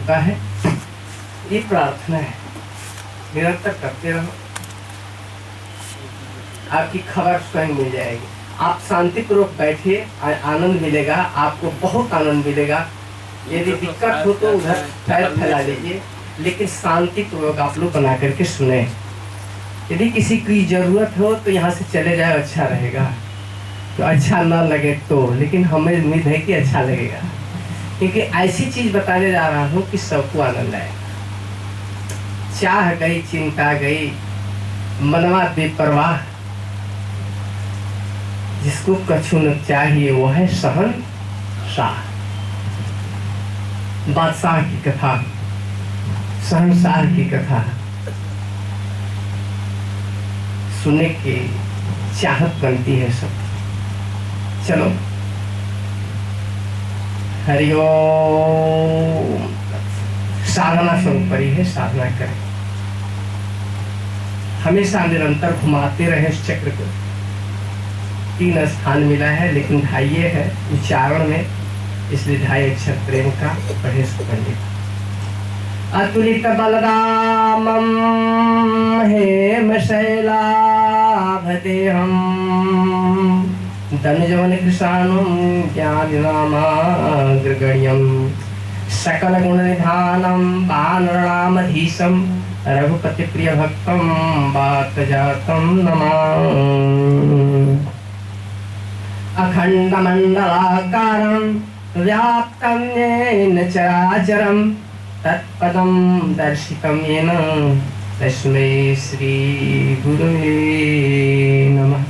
चुका है। ये प्रार्थना है, निरंतर करते रहो, आपकी खबर स्वयं मिल जाएगी। आप शांतिपूर्वक बैठिए, आनंद मिलेगा, आपको बहुत आनंद मिलेगा। यदि दिक्कत हो तो उधर पैर फैला लीजिए, लेकिन शांतिपूर्वक आप लोग बना करके सुने। यदि किसी की जरूरत हो तो यहाँ से चले जाए, अच्छा रहेगा। तो अच्छा ना लगे तो, लेकिन हमें उम्मीद है कि अच्छा लगेगा, क्योंकि ऐसी चीज बताने जा रहा हूँ कि सबको आनंद आए। चाह गई, चिंता गई, मनवा बेपरवाह, जिसको कछु न चाहिए वो है शहंशाह। बादशाह की कथा, शहंशाह की कथा सुनने की चाहत बनती है सब। चलो, हरिओम। साधना सर्वोपरि है, साधना करें, हमेशा निरंतर घुमाते रहे इस चक्र को। 3 स्थान मिला है, लेकिन ढाइये है उच्चारण में, इसलिए 2.5 अक्षर प्रेम का पढ़े सुपंडित। अतुलित बलरामं हेम शैलाभदेहं धनुजवन कृशानं ज्ञानिनामाग्रगण्यं सकल गुण निधानं वानरामधीशं रघुपति प्रिय भक्तं वात जातं नमामि। अखंड मंडलाकारं व्याप्तं येन चराचरं तत्पदं दर्शितं येन तस्मै श्री गुरुवे नमः।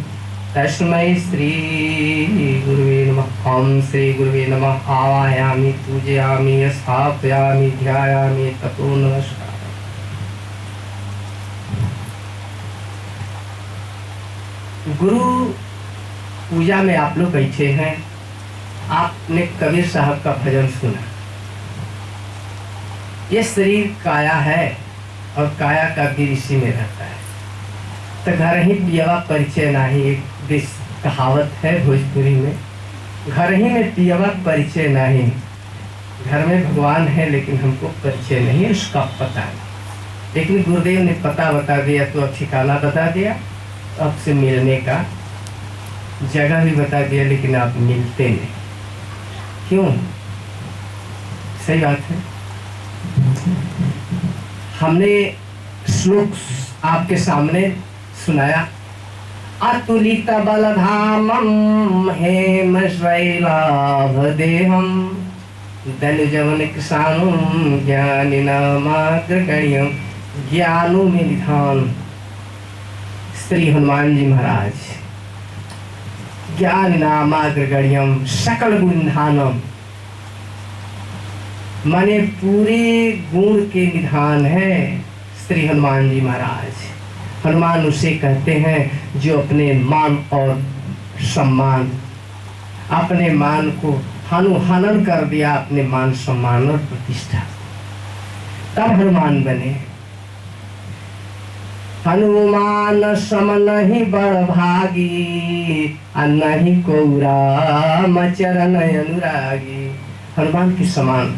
तस्मै श्री गुरुवे नमः। ओम श्री गुरुवे नमः। आवाहयामि, पूजयामि, स्थापयामि, ध्यायामि, ततो नमस्कार। गुरु पूजा में आप लोग बैठे हैं, आपने कबीर साहब का भजन सुना। ये शरीर काया है और काया का भी इसी में रहता है। तो घर ही पियवा परिचय नहीं, एक कहावत है भोजपुरी में, घर ही में पियवा परिचय नहीं। घर में भगवान है लेकिन हमको परिचय नहीं, उसका पता नहीं। लेकिन गुरुदेव ने पता बता दिया, तो अब ठिकाना बता दिया, अब से मिलने का जगह भी बता दिया, लेकिन आप मिलते नहीं। क्यों? सही बात है। हमने श्लोक आपके सामने सुनाया। अतुलित बलधामं हेम शैलाभदेहं धनुजवन कृशानं ज्ञानिनामाग्रगण्यं। ज्ञानों में निधान श्री हनुमान जी महाराज, ज्ञानिनामाग्रगण्यं सकल गुण निधानम, माने पूरे गुण के निधान है श्री हनुमान जी महाराज। हनुमान उसे कहते हैं जो अपने मान और सम्मान, अपने मान को हनन कर दिया, अपने मान सम्मान और प्रतिष्ठा, तब हनुमान बने। हनुमान सम नहीं बड़ भागी, नहीं को राम चरण अनुरागी। हनुमान के समान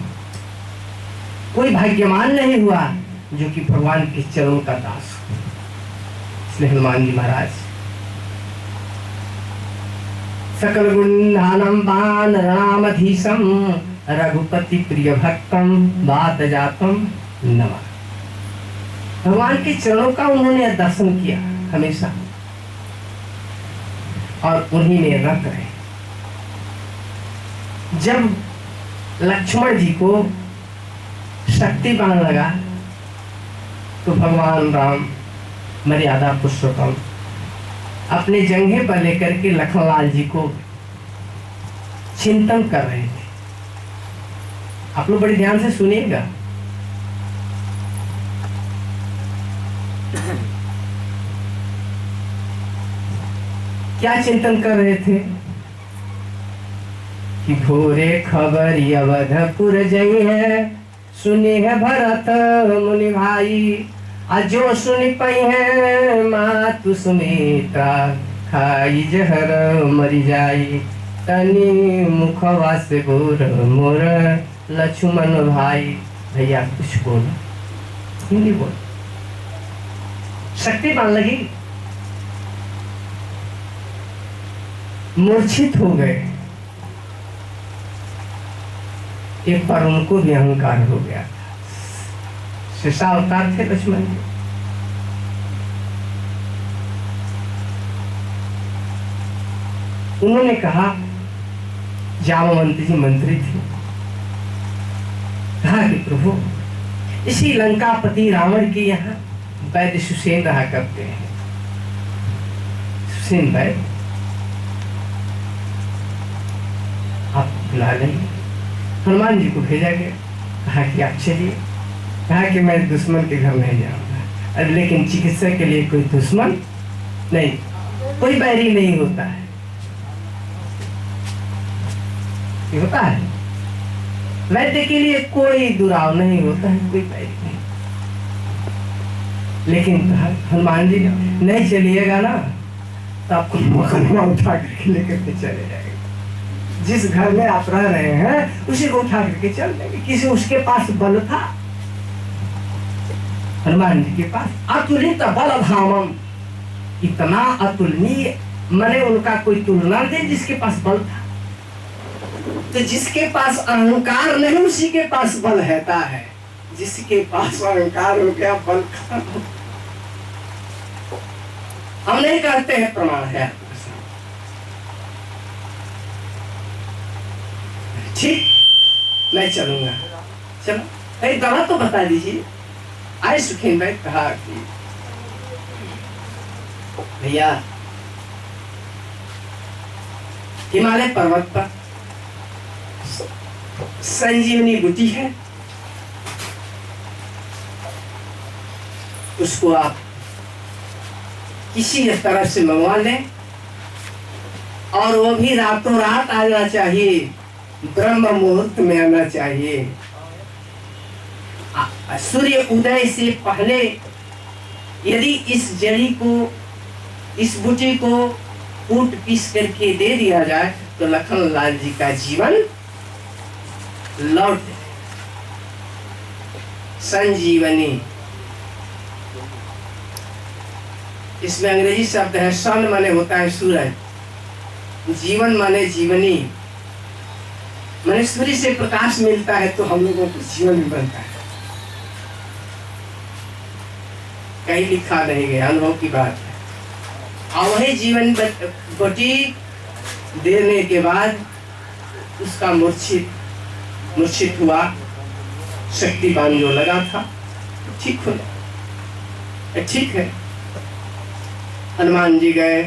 कोई भाग्यवान नहीं हुआ जो कि भगवान के चरणों का दास हो। इसलिए हनुमान जी महाराज सकल गुणानम बान रामधीशम रघुपति प्रिय भक्तम वात जातम नमः। भगवान के चरणों का उन्होंने दर्शन किया हमेशा, और उन्हीं में रत रहे। जब लक्ष्मण जी को शक्ति पाने लगा तो भगवान राम मर्यादा पुरुषोत्तम अपने जंघे पर लेकर के लखनलाल जी को चिंतन कर रहे थे। आप लोग बड़े ध्यान से सुनिएगा। क्या चिंतन कर रहे थे कि भोरे खबर अवधपुर जई है, सुनी है भरत मुनि भाई, अजो सुनी पई है मातु सुमित्रा, खाई जहर मरी जाई, तनी मुखवा से बोर मोर लक्ष्मण भाई। भैया कुछ बोलो, हिंदी बोलो। शक्तिमान लगी, मूर्छित हो गए। एक बार उनको भी अहंकार हो गया। शेषावतार थे लक्ष्मण जी। उन्होंने कहा, जामवंत जी मंत्री थे, कहा कि प्रभु इसी लंकापति रावण के यहाँ वैद्य सुसेन रहा करते हैं। सुसेन वैद्य आप बुला लेंगे। हनुमान जी को भेजा गया, कहा कि आप चलिए। कहा कि मैं दुश्मन के घर नहीं जाऊंगा। लेकिन चिकित्सा के लिए कोई दुश्मन नहीं, कोई बैरी नहीं होता है। ये होता है, वैद्य के लिए कोई दुराव नहीं होता है, कोई बैरी नहीं। लेकिन हनुमान जी नहीं चलिएगा ना तो आपको मुकदमा उठा करके लेकर के चले जाएंगे। जिस घर में आप रह रहे हैं उसी को उठा करके चल देंगे। किसी उसके पास बल था, हनुमान जी के पास अतुलित बल धामम, इतना अतुलनीय, मैंने उनका कोई तुलना नहीं जिसके पास बल था। तो जिसके पास अहंकार नहीं उसी के पास बल रहता है। जिसके पास अहंकार हो गया बल खत्म। हम नहीं कहते हैं, प्रमाण है। ठीक, मैं चलूंगा। चलो एक दवा तो बता दीजिए। आए सुखेन भाई कहा कि भैया हिमालय पर्वत पर संजीवनी बूटी है, उसको आप किसी तरह से मंगवा लें और वो भी रातों रात आना चाहिए, ब्रह्म मुहूर्त में आना चाहिए। सूर्य उदय से पहले यदि इस जड़ी को, इस बूटी को कूट पीस करके दे दिया जाए तो लखन लाल जी का जीवन लौट। संजीवनी, इसमें अंग्रेजी शब्द है सन, माने होता है सूरज, जीवन माने जीवनी, माने सूर्य से प्रकाश मिलता है तो हम लोगों को जीवन भी बनता है। कहीं लिखा नहीं गया, अनुभव की बात है। और वही जीवन बटी देने के बाद उसका मूर्छित हुआ शक्तिपान जो लगा था, ठीक हो गया। ठीक है, हनुमान जी गए।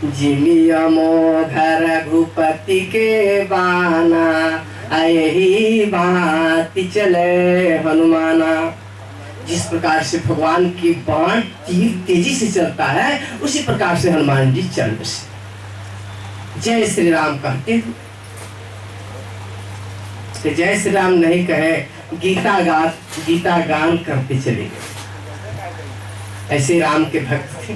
जिमिया मोघर रघुपति के बाना, यही बात चले हनुमाना। जिस प्रकार से भगवान की बाण तीर तेजी से चलता है उसी प्रकार से हनुमान जी चल बसे। जय श्री राम कहते हैं तो जय श्री राम नहीं कहे, गीता गान करते चले गए। ऐसे राम के भक्त थे।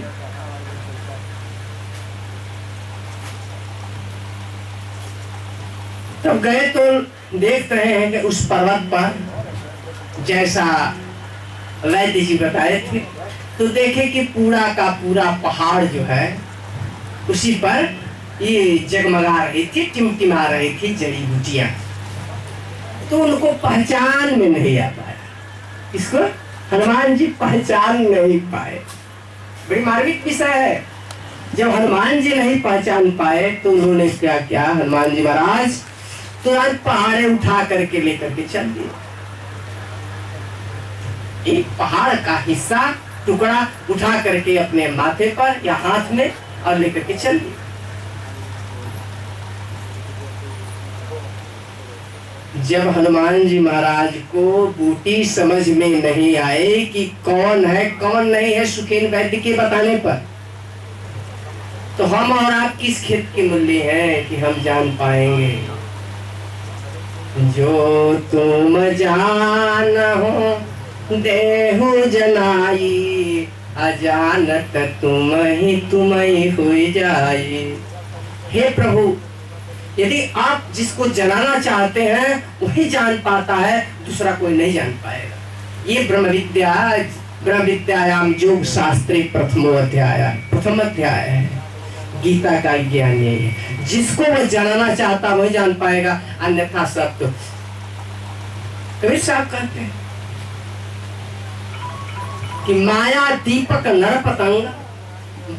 तब गए तो देख रहे हैं कि उस पर्वत पर जैसा वैद्य जी बताए थे, तो देखे कि पूरा का पूरा पहाड़ जो है उसी पर ये जगमगा रही थी, टिमटिमा रही थी जड़ी बूटियां। तो उनको पहचान में नहीं आ पाया। इसको हनुमान जी पहचान नहीं पाए। बड़ी मार्मिक विषय है। जब हनुमान जी नहीं पहचान पाए तो उन्होंने क्या किया, हनुमान जी महाराज तुरंत पहाड़े उठा करके लेकर के चल दिए। एक पहाड़ का हिस्सा टुकड़ा उठा करके अपने माथे पर या हाथ में और लेकर के चल दिए। जब हनुमान जी महाराज को बूटी समझ में नहीं आए कि कौन है कौन नहीं है सुखेन वैद्य के बताने पर, तो हम और आप किस खेत के मूल्य हैं कि हम जान पाएंगे। जो तुम जान हो देहु जनाई, अजानत तुम ही हुई जाई। हे प्रभु, यदि आप जिसको जलाना चाहते हैं वही जान पाता है, दूसरा कोई नहीं जान पाएगा। ये ब्रह्म विद्यायाम योग शास्त्रे प्रथम अध्याय है, गीता का ज्ञान यही है। जिसको वह जलाना चाहता वही जान पाएगा, अन्यथा सब तो कबीर साहब कहते हैं कि माया दीपक नर पतंग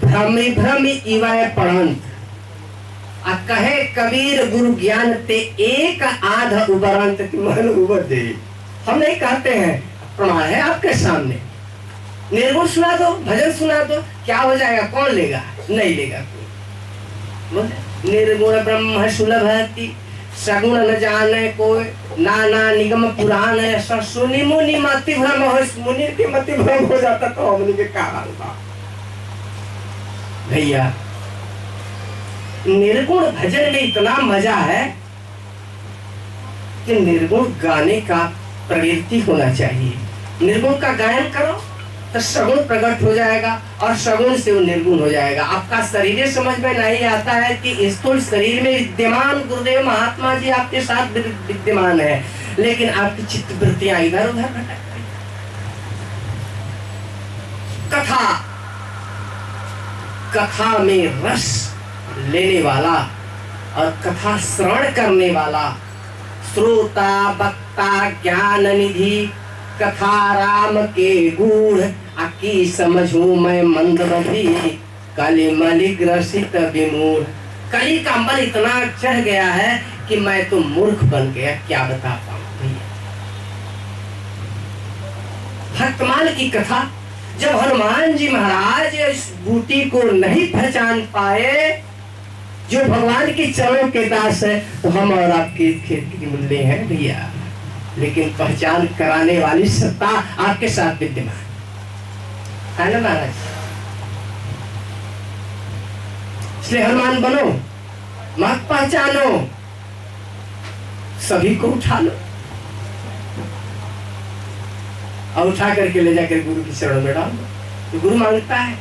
भ्रमि भ्रमि इवय पड़ंत। कहे कबीर गुरु ज्ञान ते एक आध उबरंत मन उबर दे। हम नहीं कहते हैं, प्रमाण है आपके सामने। निर्गुण सुना दो, भजन सुना दो, क्या हो जाएगा? कौन लेगा? नहीं लेगा कोई। निर्गुण ब्रह्म सुलभति सगुण न जाने कोई, नाना निगम पुराण है सुनि मुनि मति भ्रम हो। मुनि के मति भ्रम हो जाता तो हमने के क्या हाल था भैया। निर्गुण भजन में इतना मजा है कि निर्गुण गाने का प्रवृत्ति होना चाहिए। निर्गुण का गायन करो तो सगुण प्रकट हो जाएगा और सगुण से वो निर्गुण हो जाएगा। आपका शरीर समझ में नहीं आता है कि स्थूल शरीर में विद्यमान गुरुदेव महात्मा जी आपके साथ विद्यमान है, लेकिन आपकी चित्त वृत्तियां इधर उधर भटक रही। कथा में रस लेने वाला और कथा श्रवण करने वाला श्रोता वक्ता ज्ञान निधि कथा राम के गूढ़ आकी समझू मैं मंदमती कली मलिक ग्रसित विमूढ़। कली का मन इतना चढ़ गया है कि मैं तो मूर्ख बन गया, क्या बता पाऊं भैया। भक्तमाल की कथा जब हनुमान जी महाराज इस बूटी को नहीं पहचान पाए जो भगवान की चरणों के दास है, तो हम और आपकी खेती की मूल्य है भैया, लेकिन पहचान कराने वाली सत्ता आपके साथ विद्यमान है ना महाराज। इसलिए हनुमान बनो, मत पहचानो, सभी को उठा लो और उठा करके ले जाकर गुरु की शरण में डाल दो। तो गुरु मांगता है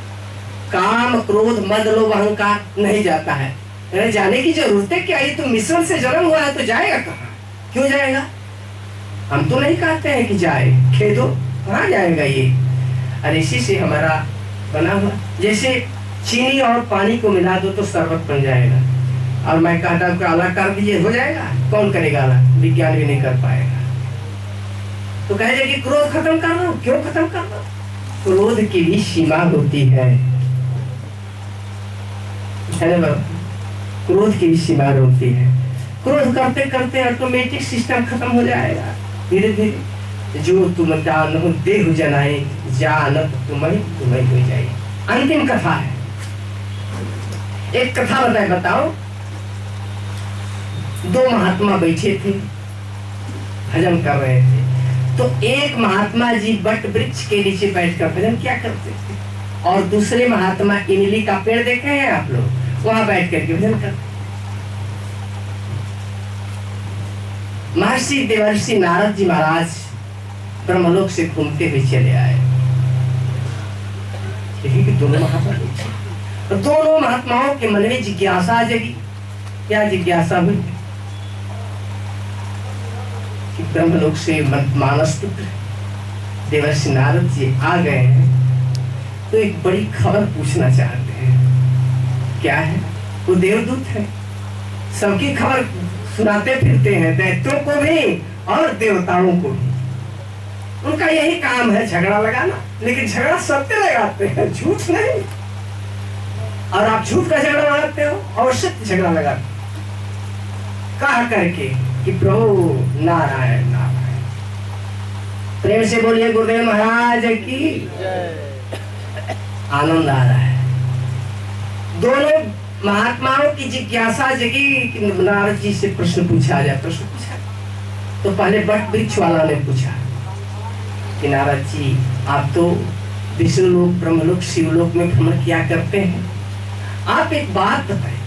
काम क्रोध मद लोभ अहंकार नहीं जाता है। जाने की जरूरत है क्या? ये तो मिश्रण से जन्म हुआ है तो जाएगा कहाँ? क्यों जाएगा? हम तो नहीं कहते हैं कि जाए, खेदो, कहाँ जाएगा ये? और इसी से हमारा बना हुआ, जैसे चीनी और पानी को मिला दो तो शरबत बन जाएगा, और मैं कहता हूँ अलग कर दीजिए, हो जाएगा? कौन करेगा अलग? विज्ञान भी नहीं कर पाएगा। तो कहे कि क्रोध खत्म कर दो, क्यों खत्म कर दो? क्रोध की भी सीमा होती है ना? क्रोध की भी सीमा होती है। क्रोध करते करते ऑटोमेटिक सिस्टम खत्म हो जाएगा धीरे धीरे। जो तुम जानो देह जनाए जानत तुम्हें हो जाए। अंतिम कथा है, एक कथा बताओ। दो महात्मा बैठे थे, भजन कर रहे थे। तो एक महात्मा जी बट वृक्ष के नीचे बैठकर भजन क्या करते थे, और दूसरे महात्मा इमली का पेड़ देखे हैं आप लोग, वहां बैठ करके भजन करते। महर्षि देवर्षि नारद जी महाराज ब्रह्मलोक से घूमते हुए चले आए। यही कि दोनों महात्मा तो दोनों महात्माओं के मन में जिज्ञासा जगी। क्या जिज्ञासा हुई कि ब्रह्मलोक से मानस पुत्र देवर्षि नारद जी आ गए हैं, तो एक बड़ी खबर पूछना चाहते हैं। क्या है? वो देवदूत है, सबकी खबर सुनाते फिरते हैं, दैत्यों को भी और देवताओं को भी। उनका यही काम है झगड़ा लगाना, लेकिन झगड़ा सत्य लगाते हैं, झूठ नहीं। और आप झूठ का झगड़ा लगाते हो और सत्य झगड़ा लगाते हो। कहा करके कि प्रभु नारायण नारायण। प्रेम से बोलिए गुरुदेव महाराज की। आनंद आ रहा है। दोनों महात्माओं की जिज्ञासा जगी कि नारद जी से प्रश्न पूछा जाए। प्रश्न पूछा तो पहले बट वृक्ष वाला ने पूछा कि नारद जी, आप तो विष्णु लोक, ब्रह्मलोक, शिवलोक में भ्रमण किया करते हैं, आप एक बात बताएं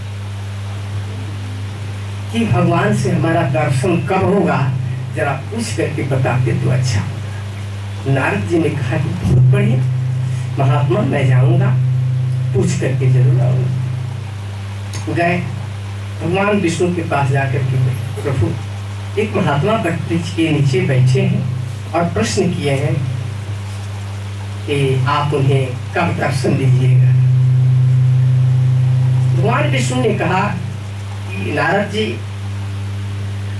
कि भगवान से हमारा दर्शन कब होगा, जरा पूछ करके बताते तो अच्छा होगा। नारद जी ने कहा कि बहुत बढ़िया महात्मा, मैं जाऊंगा, पूछ करके जरूर आऊंगा। गए भगवान विष्णु के पास जाकर के बोले, प्रभु एक महात्मा वृक्ष के नीचे बैठे हैं और प्रश्न किए हैं कि आप उन्हें कब दर्शन दीजिएगा। भगवान विष्णु ने कहा कि नारद जी,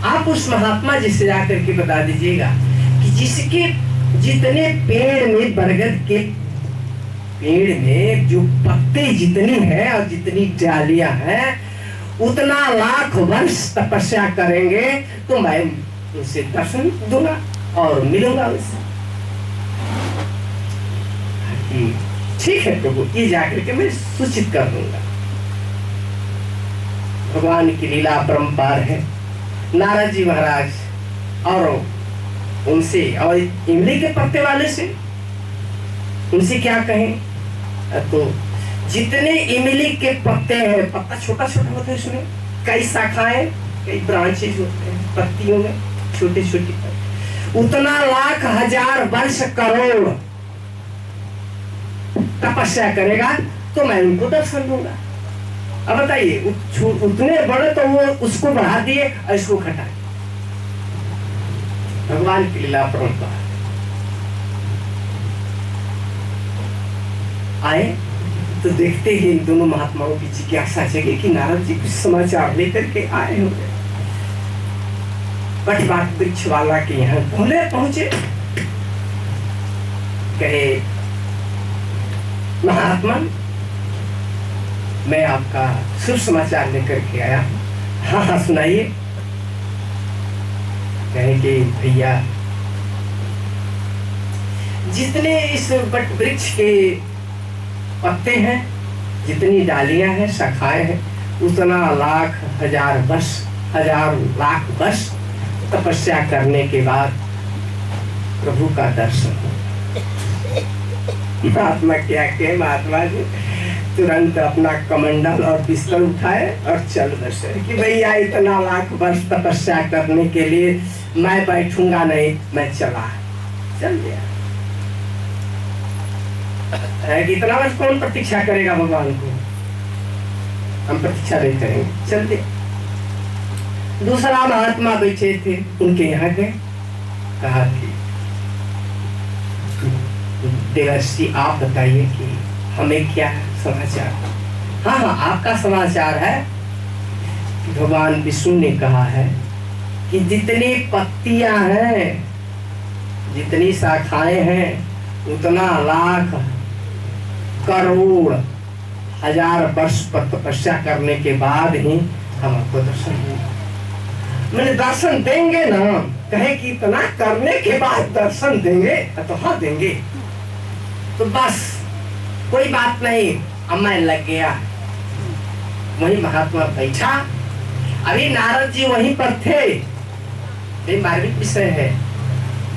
आप उस महात्मा जी से जाकर के बता दीजिएगा कि जिसके जितने पेड़ में, बरगद के पेड़ में जो पत्ते जितनी है और जितनी डालियां हैं, उतना लाख वर्ष तपस्या करेंगे तो मैं उनसे दर्शन दूंगा और मिलूंगा उससे। ठीक है प्रभु, ये जाकर के मैं सूचित कर दूंगा। भगवान की लीला परंपार है। नारद जी महाराज और उनसे, और इमली के पत्ते वाले से उनसे क्या कहें, तो जितने इमली के पत्ते हैं, पत्ता छोटा छोटा होता है, उसमें कई शाखाएं, कई ब्रांचेज होते हैं पत्तियों में, छोटे छोटे, उतना लाख हजार वर्ष करोड़ तपस्या करेगा तो मैं उनको दर्शन दूंगा। अब बताइए, उतने बड़े तो वो उसको बढ़ा दिए और इसको घटाए। भगवान की लीला परंपरा। आए तो देखते ही इन दोनों महात्माओं की जिज्ञासा जगी कि नारद जी कुछ समाचार लेकर के आए होंगे। बट वृक्ष वाला के यहाँ पहुंचे, कहे महात्मा, मैं आपका शुभ समाचार लेकर के आया। हाँ हाँ सुनाइए। कहे कि भैया, जितने इस वट वृक्ष के पत्ते हैं, जितनी डालियां हैं, शाखाएं हैं, उतना लाख हजार वर्ष, हजार लाख वर्ष तपस्या करने के बाद प्रभु का दर्शन। महात्मा क्या कहे, महात्मा जी तुरंत अपना कमंडल और बिस्तर उठाए और चल बसे कि भैया इतना लाख वर्ष तपस्या करने के लिए मैं बैठूंगा नहीं, मैं चल गया। इतना वर्ष कौन प्रतीक्षा करेगा भगवान को, हम प्रतीक्षा नहीं करेंगे, चल दे। दूसरा महात्मा बैठे थे, उनके यहाँ गए, कहा कि देवर्षि आप बताइए कि हमें क्या समाचार। हाँ हाँ, आपका समाचार है कि भगवान विष्णु ने कहा है कि जितनी पत्तियां हैं, जितनी शाखाएं हैं, उतना लाख करोड़ हजार वर्ष पर तपस्या करने के बाद ही हम आपको दर्शन देंगे। मैंने दर्शन देंगे ना, कहे कि इतना करने के बाद दर्शन देंगे, तो हाँ देंगे। तो बस कोई बात नहीं, अब मैं लग गया। वही महात्मा बैठा, अभी नारद जी वहीं पर थे। ये मार्मिक विषय है,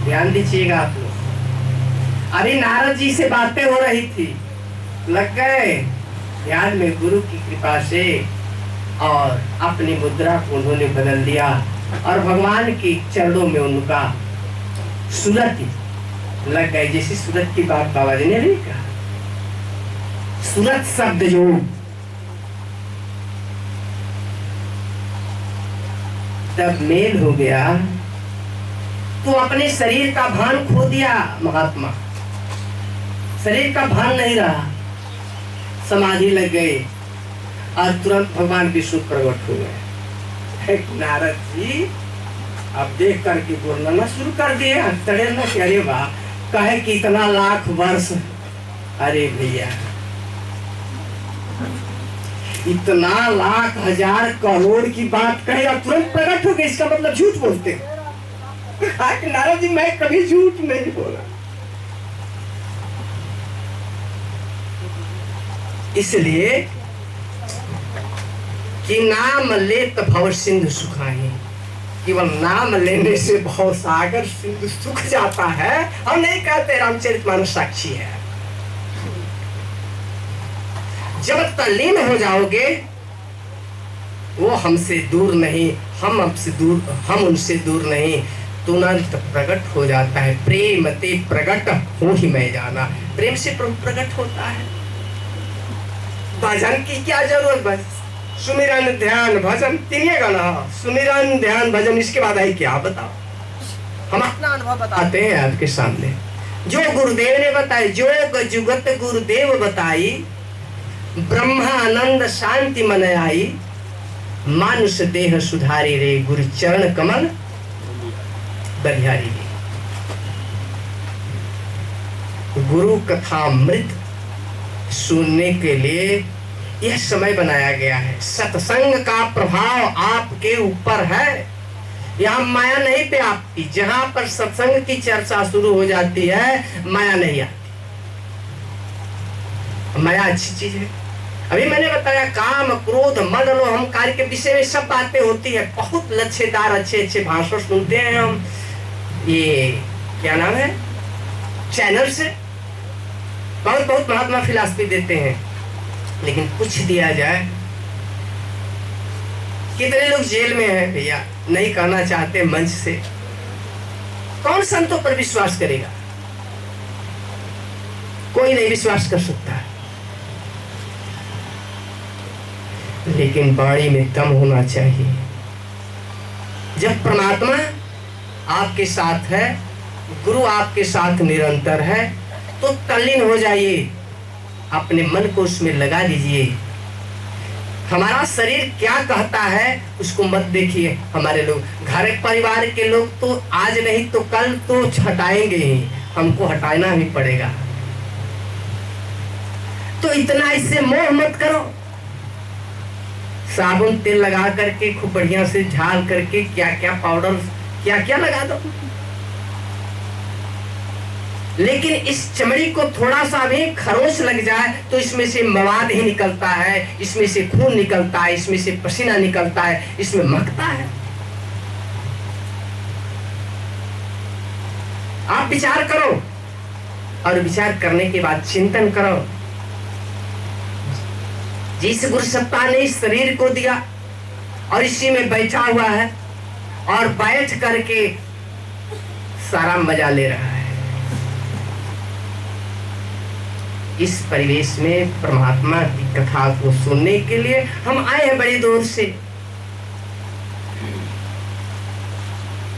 ध्यान दीजिएगा आप लोग। अभी नारद जी से बातें हो रही थी, लग गए ध्यान में गुरु की कृपा से, और अपनी मुद्रा को उन्होंने बदल दिया और भगवान के चरणों में उनका सूरत लग गए। जैसे सूरत की बात बाबा जी ने नहीं कहा, सूरत शब्द जो तब मेल हो गया तो अपने शरीर का भान खो दिया महात्मा, शरीर का भान नहीं रहा, समाधि लग गए और तुरंत भगवान विष्णु प्रकट हो गए। नारद जी अब देख करके बोलना शुरू कर दिए, ना कि अरे वाह, कहे कि इतना लाख वर्ष, अरे भैया इतना लाख हजार करोड़ की बात कहे और तुरंत प्रकट हो गए, इसका मतलब झूठ बोलते। नारद जी मैं कभी झूठ नहीं बोला। इसलिए कि नाम लेत भव सिंधु सुखाही, केवल नाम लेने से भव सागर सिंधु सुख जाता है। हम नहीं कहते, रामचरितमानस साक्षी है। जब तल्लीन हो जाओगे, वो हमसे दूर नहीं, हम हमसे दूर, हम उनसे दूर नहीं, तुरंत प्रकट हो जाता है। प्रेम ते प्रकट हो ही मैं जाना, प्रेम से प्रकट होता है। भजन की क्या जरूरत, बस सुमिरन ध्यान भजन तीन गाना, सुमिरन ध्यान भजन, इसके बाद आई क्या बताओ। हम अपना अनुभव बताते हैं आपके सामने, जो गुरुदेव ने बताई, जोग जुगत गुरुदेव बताई, ब्रह्मानंद शांति मन आई, मानुष देह सुधारी रे, गुरु चरण कमल बलिहारी रे। गुरु कथा मृत सुनने के लिए यह समय बनाया गया है। सत्संग का प्रभाव आपके ऊपर है। यहाँ माया नहीं व्यापती, जहां पर सत्संग की चर्चा शुरू हो जाती है माया नहीं आती। माया अच्छी चीज है। अभी मैंने बताया काम क्रोध मद लोभ अहंकार के विषय में सब बातें होती है। बहुत लच्छेदार अच्छे अच्छे भाषण सुनते हैं हम, ये क्या नाम है चैनल से, बहुत बहुत महात्मा फिलॉसफी देते हैं, लेकिन कुछ दिया जाए। कितने लोग जेल में हैं भैया, नहीं कहना चाहते मंच से। कौन संतों पर विश्वास करेगा? कोई नहीं विश्वास कर सकता है। लेकिन वाणी में दम होना चाहिए। जब परमात्मा आपके साथ है, गुरु आपके साथ निरंतर है, तो तल्लीन हो जाइए, अपने मन को उसमें लगा दीजिए। हमारा शरीर क्या कहता है उसको मत देखिए। हमारे लोग घर परिवार के लोग तो आज नहीं तो कल तो हटाएंगे ही, हमको हटाना भी पड़ेगा। तो इतना इससे मोह मत करो। साबुन तेल लगा करके खूब बढ़िया से झाल करके क्या क्या पाउडर क्या क्या लगा दो, लेकिन इस चमड़ी को थोड़ा सा भी खरोंच लग जाए तो इसमें से मवाद ही निकलता है, इसमें से खून निकलता है, इसमें से पसीना निकलता है, इसमें महकता है। आप विचार करो और विचार करने के बाद चिंतन करो। जिस गुरु सत्ता ने इस शरीर को दिया और इसी में बैठा हुआ है और बैठ करके सारा मजा ले रहा है, इस परिवेश में परमात्मा की कथा को सुनने के लिए हम आए हैं बड़ी दूर से।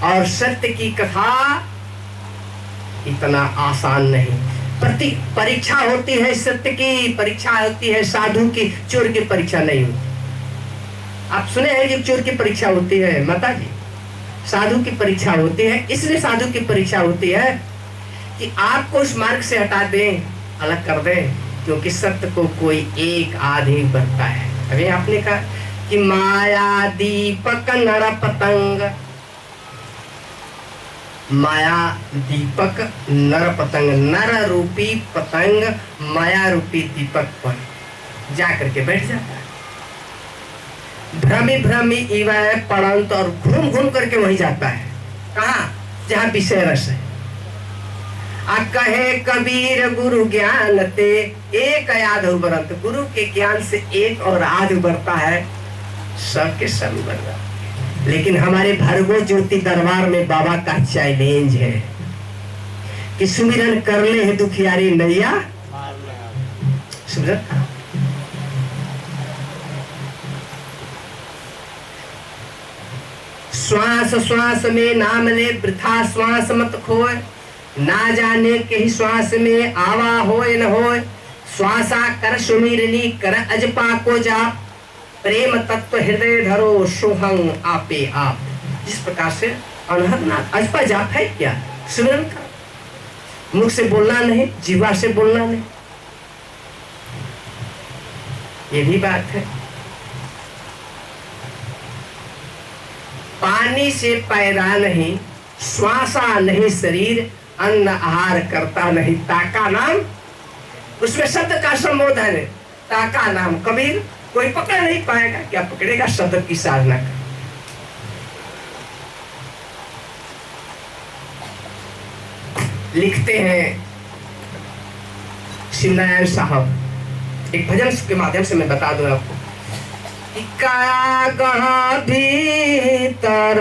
और सत्य की कथा इतना आसान नहीं। परीक्षा होती है, सत्य की परीक्षा होती है, साधु की। चोर की परीक्षा नहीं होती। आप सुने हैं कि चोर की परीक्षा होती है? माता जी, साधु की परीक्षा होती है। इसलिए साधु की परीक्षा होती है कि आपको उस मार्ग से हटा दें, अलग कर दें, क्योंकि सत्य को कोई एक आधे बरता है। अभी आपने कहा कि माया दीपक नर पतंग, माया दीपक नर पतंग, नर रूपी पतंग माया रूपी दीपक पर जाकर के बैठ जाता है। भ्रमी भ्रमी इवै पड़ंत, और घूम घूम करके वहीं जाता है। कहाँ? जहाँ विषय रस है। आ कहे कबीर गुरु ज्ञान ते एक आध उबरत, गुरु के ज्ञान से एक और आध उबरता है, सबके सब उबर जाता है। लेकिन हमारे भरगो ज्योति दरबार में बाबा का चैलेंज है कि सुमिरन कर ले है दुखियारी नैया सुमिरन। श्वास श्वास में नाम ले, वृथा श्वास मत खोए, ना जाने के ही श्वास में आवा होए न होए। श्वासा कर सुमिरनी कर अजपा को जाप, प्रेम तत्व हृदय धरो सोहंग आपे आप। जिस प्रकार से अनहदनाथ अजपा जाप है क्या? सुमिरन का मुख से बोलना नहीं, जीवा से बोलना नहीं, ये भी बात है। पानी से पैदा नहीं, श्वासा नहीं शरीर, अन्न आहार करता नहीं, ताका नाम। उसमें शब्द का संबोधन है, ताका नाम। कबीर कोई पकड़ नहीं पाएगा, क्या पकड़ेगा? शब्द की साधना कर। लिखते हैं शिवनारायण साहब, एक भजन के माध्यम से मैं बता दूं आपको। काया गढ़ा भीतर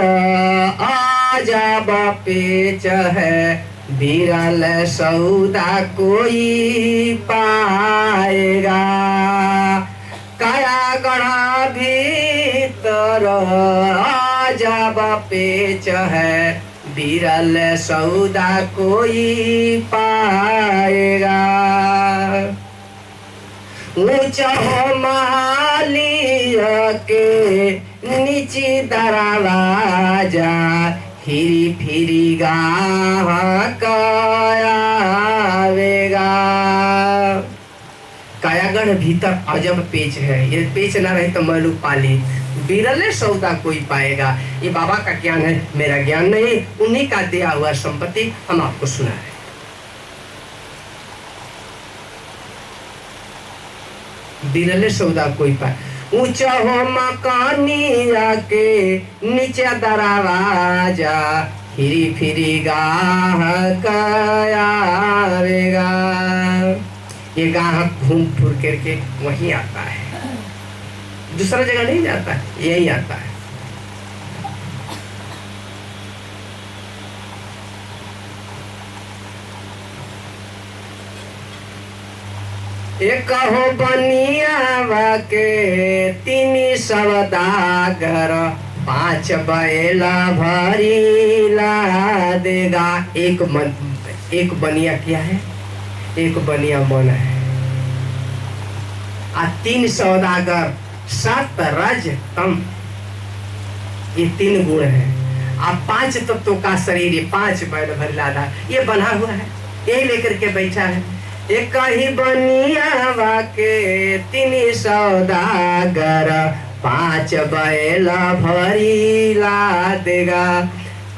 आजा बापेच है, बिरल सौदा कोई पाएगा। काया गढ़ा भीतर जब पेच है, बिरल सौदा कोई पाएगा। ऊंचा हो मालिया के नीचे दरवाजा, फिरी फिरी गाहक आवेगा। कायागढ़ भीतर अजब पेच है, ये पेच ना रहे तो मलू पाली, बिरले सौदा कोई पाएगा। ये बाबा का ज्ञान है, मेरा ज्ञान नहीं, उन्हीं का दिया हुआ संपत्ति हम आपको सुना रहे। बिरले सौदा कोई पाए, ऊंचा हो मकानिया के नीचे दरवाजा, फिरी फिरी गाहक आवेगा। ये गाहक घूम फिर करके वहीं आता है, दूसरा जगह नहीं जाता है, यही आता है। एक हो बनिया के तीन सवदागर, 5 बैला भरी ला देगा। एक बनिया क्या है? एक बनिया मन है। 3 सौदागर, 7 रज तम, ये 3 गुण है। 5 तत्वों का शरीर, ये 5 बैल भरी लादा, ये बना हुआ है, यही लेकर के बैठा है। एक ही बनिया के 3 सौदागर, 5 बैल भरी ला देगा।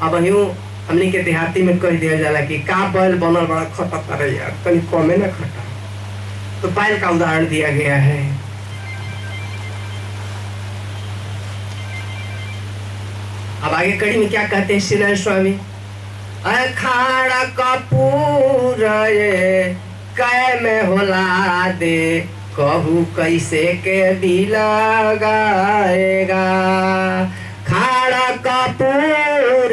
अब यूं हमने के देहाती में कह दिया जाला कि का बैल बनल बड़ा खटा करे यार, कहीं कमे ना खटा, तो बैल का उदाहरण दिया गया है। अब आगे कड़ी में क्या कहते हैं श्री नारायण स्वामी? अखाड़ा कपूर कै में होला दे, कहू कैसे के भी लगाएगा। खाड़ा कपूर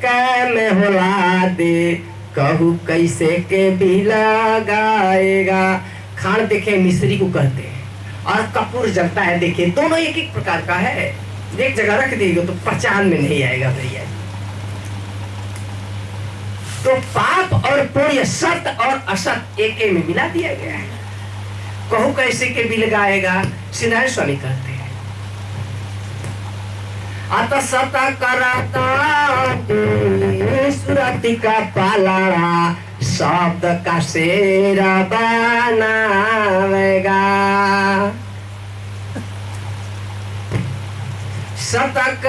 कै में होला दे, कहू कैसे के भी लगाएगा। खाड़ देखे मिस्त्री को कहते हैं, और कपूर जलता है देखे, दोनों एक एक प्रकार का है। एक जगह रख देगा तो पहचान में नहीं आएगा भैया। तो पाप और पुण्य, सत और असत एक में मिला दिया गया है। कहू कैसे के भी लगाएगा, श्री नारायण स्वामी कहते हैं। अत सत करता सुरति का पालाड़ा, शब्द का शेरा बनावेगा। शतक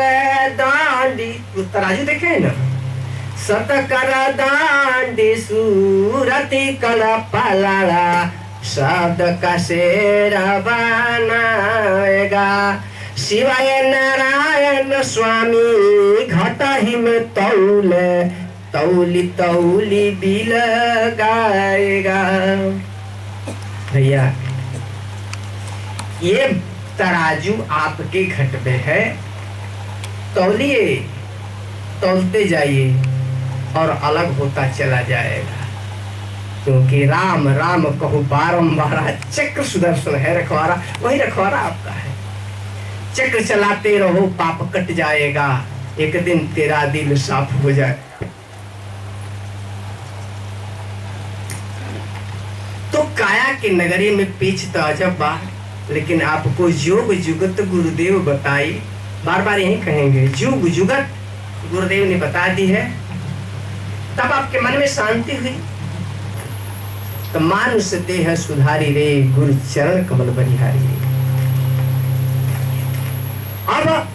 दांडी, तराजू देखे ना, शतकर दांडी सूरति कला पालाड़ा, शब्द का शेरा बनाएगा। शिवाय नारायण स्वामी घट ही में तौले, तौली तौली भी लगाएगा। भैया ये तराजू आपके घट में है, तौलिए, तौलते जाइए और अलग होता चला जाएगा। क्योंकि राम राम कहो बारंबार, चक्र सुदर्शन है रखवारा, वही रखवारा आपका है। चक्र चलाते रहो, पाप कट जाएगा, एक दिन तेरा दिल साफ हो जाए। तो काया के नगरी में पेच तो अजब बा, लेकिन आपको योग जुगत गुरुदेव बताई, बार बार यही कहेंगे, योग जुगत गुरुदेव ने बता दी है। तब आपके मन में शांति हुई। तो मानुष देह सुधारी रे, गुरु चरण कमल बलिहारी रे। अब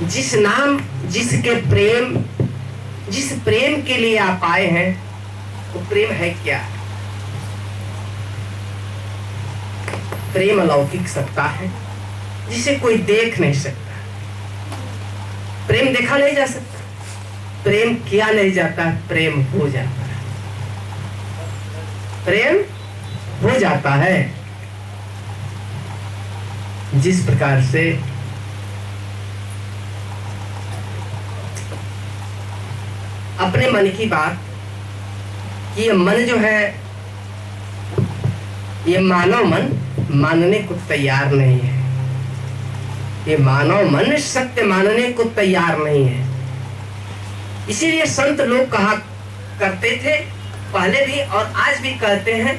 जिस नाम, जिसके प्रेम, जिस प्रेम के लिए आप आए हैं, वो प्रेम है क्या? प्रेम अलौकिक सत्ता है जिसे कोई देख नहीं सकता। प्रेम देखा नहीं जा सकता, प्रेम किया नहीं जाता, प्रेम हो जाता है। प्रेम हो जाता है। जिस प्रकार से अपने मन की बात, ये मन जो है ये मानव मन मानने को तैयार नहीं है। ये मानव मन सत्य मानने को तैयार नहीं है। इसीलिए संत लोग कहा करते थे, पहले भी और आज भी कहते हैं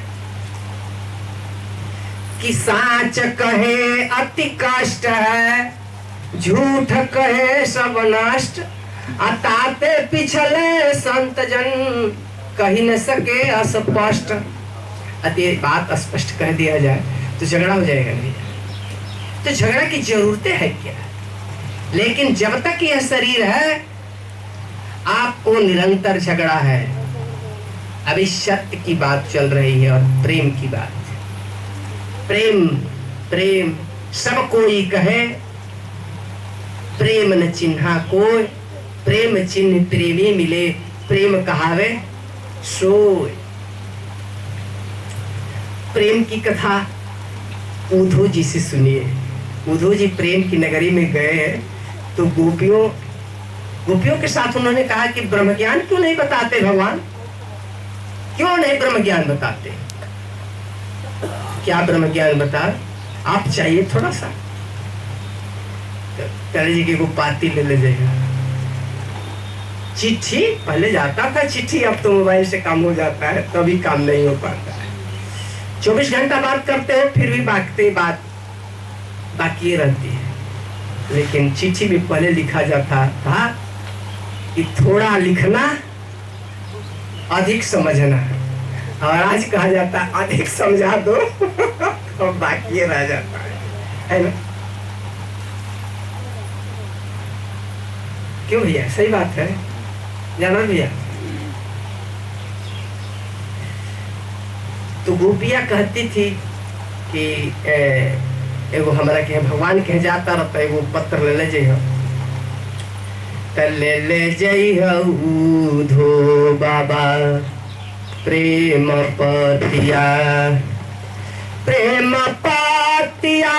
कि साच कहे अति कष्ट है, झूठ कहे सब नष्ट, अताते पिछले संत जन कही न सके अस्पष्ट। अति बात स्पष्ट कह दिया जाए तो झगड़ा हो जाएगा नहीं, तो झगड़ा की जरूरतें है क्या? लेकिन जब तक यह शरीर है आपको निरंतर झगड़ा है। अभी सत्य की बात चल रही है और प्रेम की बात। प्रेम प्रेम सब कोई कहे, प्रेम न चिन्हा कोई, प्रेम चिन्ह प्रेमी मिले, प्रेम कहावे सोय। प्रेम की कथा उद्धव जी से सुनिए। उद्धव जी प्रेम की नगरी में गए तो गोपियों के साथ उन्होंने कहा कि ब्रह्म ज्ञान क्यों नहीं बताते भगवान, क्यों नहीं ब्रह्म ज्ञान बताते? क्या ब्रह्म ज्ञान बता आप चाहिए थोड़ा सा? कल जी की वो पाती ले जाएगा। चिट्ठी पहले जाता था चिट्ठी, अब तो मोबाइल से काम हो जाता है, तभी काम नहीं हो पाता है। 24 घंटा बात करते हो फिर भी बात बाकी रहती है। लेकिन चिट्ठी भी पहले लिखा जाता था कि थोड़ा लिखना अधिक समझना, और आज कहा जाता है अधिक समझा दो तो बाकी रह जाता है ना? क्यों भैया? सही बात है जाना भैया। तो गोपिया कहती थी कि एगो हमारा के भगवान कह जाता रहता, एगो पत्र ले जइह, ले जइह उधो बाबा प्रेम पतिया, प्रेम पतिया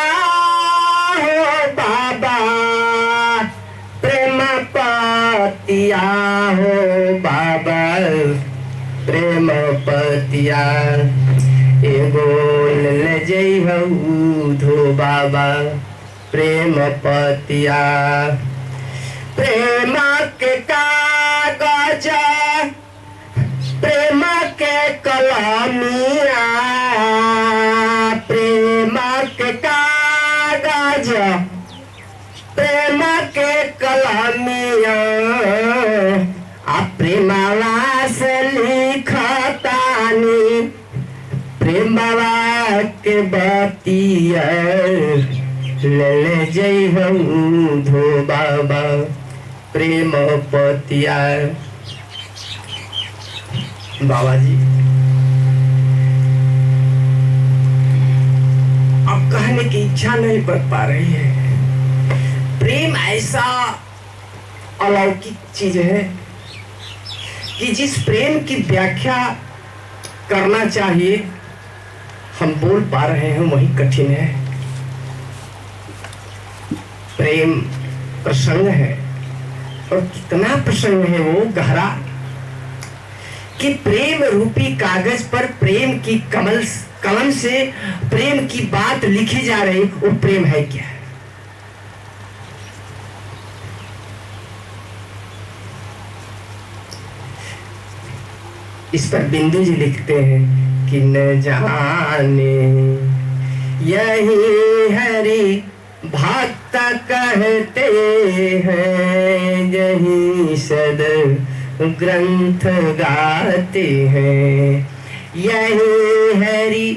हो बाबा, प्रेम पतिया हो बाबा, प्रेम पतिया एगो ले जइह उधो बाबा प्रेम पतिया। प्रेम के कागज प्रेम के कलमिया, प्रेम के कागज प्रेम के कलमिया, प्रेमवा से लिखतानी प्रेमवा के बतिया, ले जइह उधो बाबा प्रेम पतिया। बाबा जी अब कहने की इच्छा नहीं बढ़ पा रही है। प्रेम ऐसा अलौकिक चीज है कि जिस प्रेम की व्याख्या करना चाहिए हम बोल पा रहे हैं वही कठिन है। प्रेम प्रसंग है और कितना प्रसंग है वो गहरा कि प्रेम रूपी कागज पर प्रेम की कलम से प्रेम की बात लिखी जा रही, वो प्रेम है क्या? इस पर बिंदु जी लिखते हैं कि न जाने यही हरि भक्त कहते हैं, यही सद ग्रंथ गाते हैं, यही हरि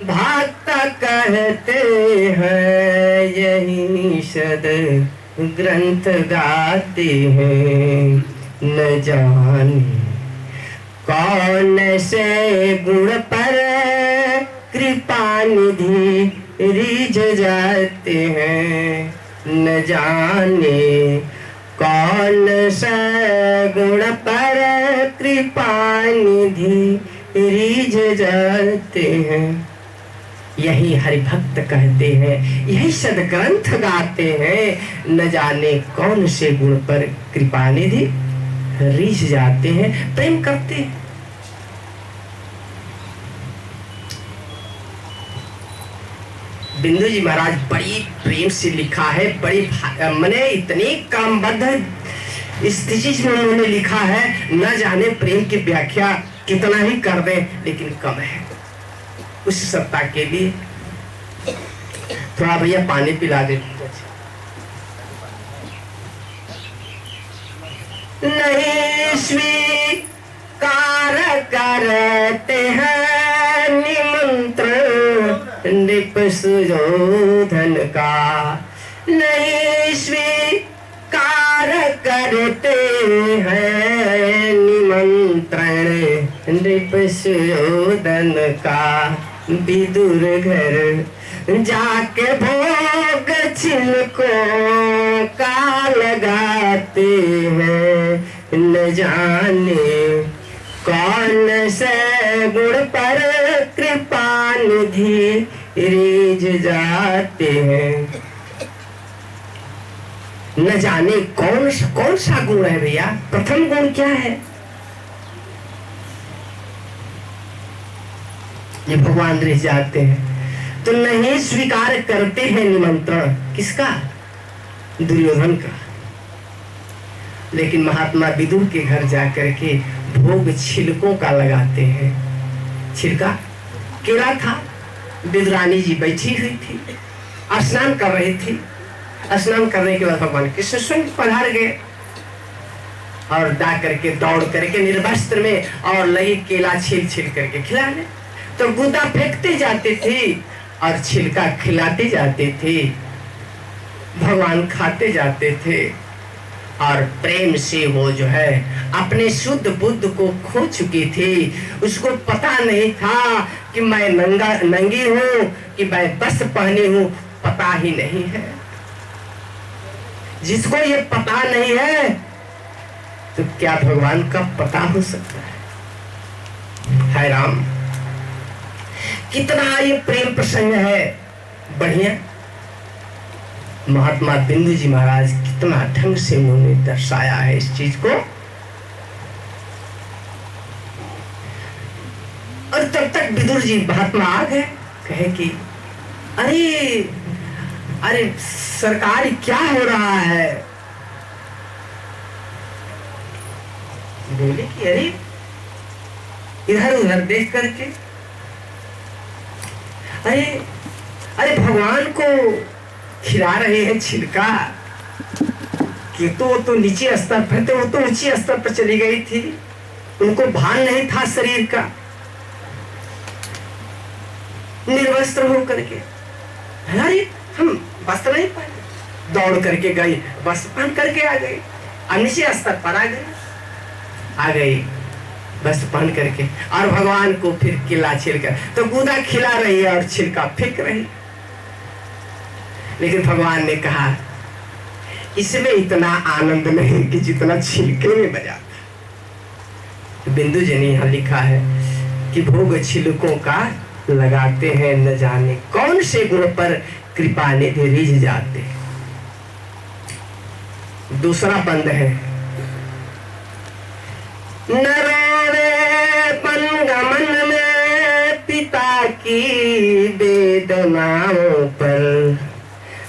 भक्त कहते हैं, यही सद ग्रंथ गाते हैं। न जाने कौन से गुण पर कृपा निधि रिझ जाते हैं, न जाने कौन सा गुण पर कृपा निधि रिझ जाते हैं। यही हरिभक्त कहते हैं, यही सदग्रंथ गाते हैं, न जाने कौन से गुण पर कृपा निधि रिझ जाते हैं। प्रेम करते हैं। बिंदु जी महाराज बड़ी प्रेम से लिखा है, बड़ी मैंने इतनी क्रमबद्ध स्थिति में उन्होंने लिखा है, न जाने प्रेम की व्याख्या कितना ही कर दें लेकिन कम है। उस सत्ता के लिए थोड़ा भैया पानी पिला दे। नहीं स्वीकार करते हैं निमंत्रण नृप सुयोधन का, नहीं स्वीकार करते हैं निमंत्रण नृप सुयोधन का। विदुर घर जाके भोग छिलकों का लगाते हैं, न जाने कौन से गुण पर कृपा निधि रिझ जाते हैं। न जाने कौन सा गुण है भैया। प्रथम गुण क्या है? ये भगवान रिझ जाते हैं तो नहीं स्वीकार करते हैं निमंत्रण। किसका? दुर्योधन का। लेकिन महात्मा विदुर के घर जाकर के भोग छिलकों का लगाते हैं। छिलका केला था, विदुरानी जी बैठी हुई थी, स्नान कर रही थी। स्नान करने के बाद भगवान कृष्ण स्वयं पधार गए और जा करके दौड़ करके निर्वस्त्र में और लगी केला छील छील करके खिलाने। तो गुदा फेंकते जाते थे और छिलका खिलाते जाते थे, भगवान खाते जाते थे। और प्रेम से वो जो है अपने शुद्ध बुद्ध को खो चुकी थी। उसको पता नहीं था कि मैं नंगी हूं कि मैं वस्त्र पहनी हूं, पता ही नहीं है। जिसको ये पता नहीं है तो क्या भगवान का पता हो सकता है राम। कितना ये प्रेम प्रसंग है, बढ़िया। महात्मा बिंदु जी महाराज कितना ढंग से उन्होंने दर्शाया है इस चीज को। और तब तक विदुर जी महात्मा आ गए, कहे कि अरे अरे सरकार क्या हो रहा है। बोले कि अरे इधर उधर देख करके अरे भगवान को खिला रहे हैं छिलका कि तो नीचे स्तर पर थे, वो तो ऊंची स्तर पर चली गई थी, उनको भान नहीं था शरीर का। निर्वस्त्र होकर के अरे हम वस्त्र नहीं पहने, दौड़ करके गई, वस्त्र पहन करके आ गई, नीचे स्तर पर आ गई वस्त्र पहन करके। और भगवान को फिर किला छिलका, तो गुदा खिला रही है और छिलका फेंक रही। लेकिन भगवान ने कहा इसमें इतना आनंद नहीं कि जितना छिलके में बजा था। तो बिंदु जी ने यहाँ लिखा है कि भोग छिलकों का लगाते हैं, न जाने कौन से गुण पर कृपा निधि रिझ जाते। दूसरा बंद है, नरोरे पनगमन में पिता की वेदनाओं पर,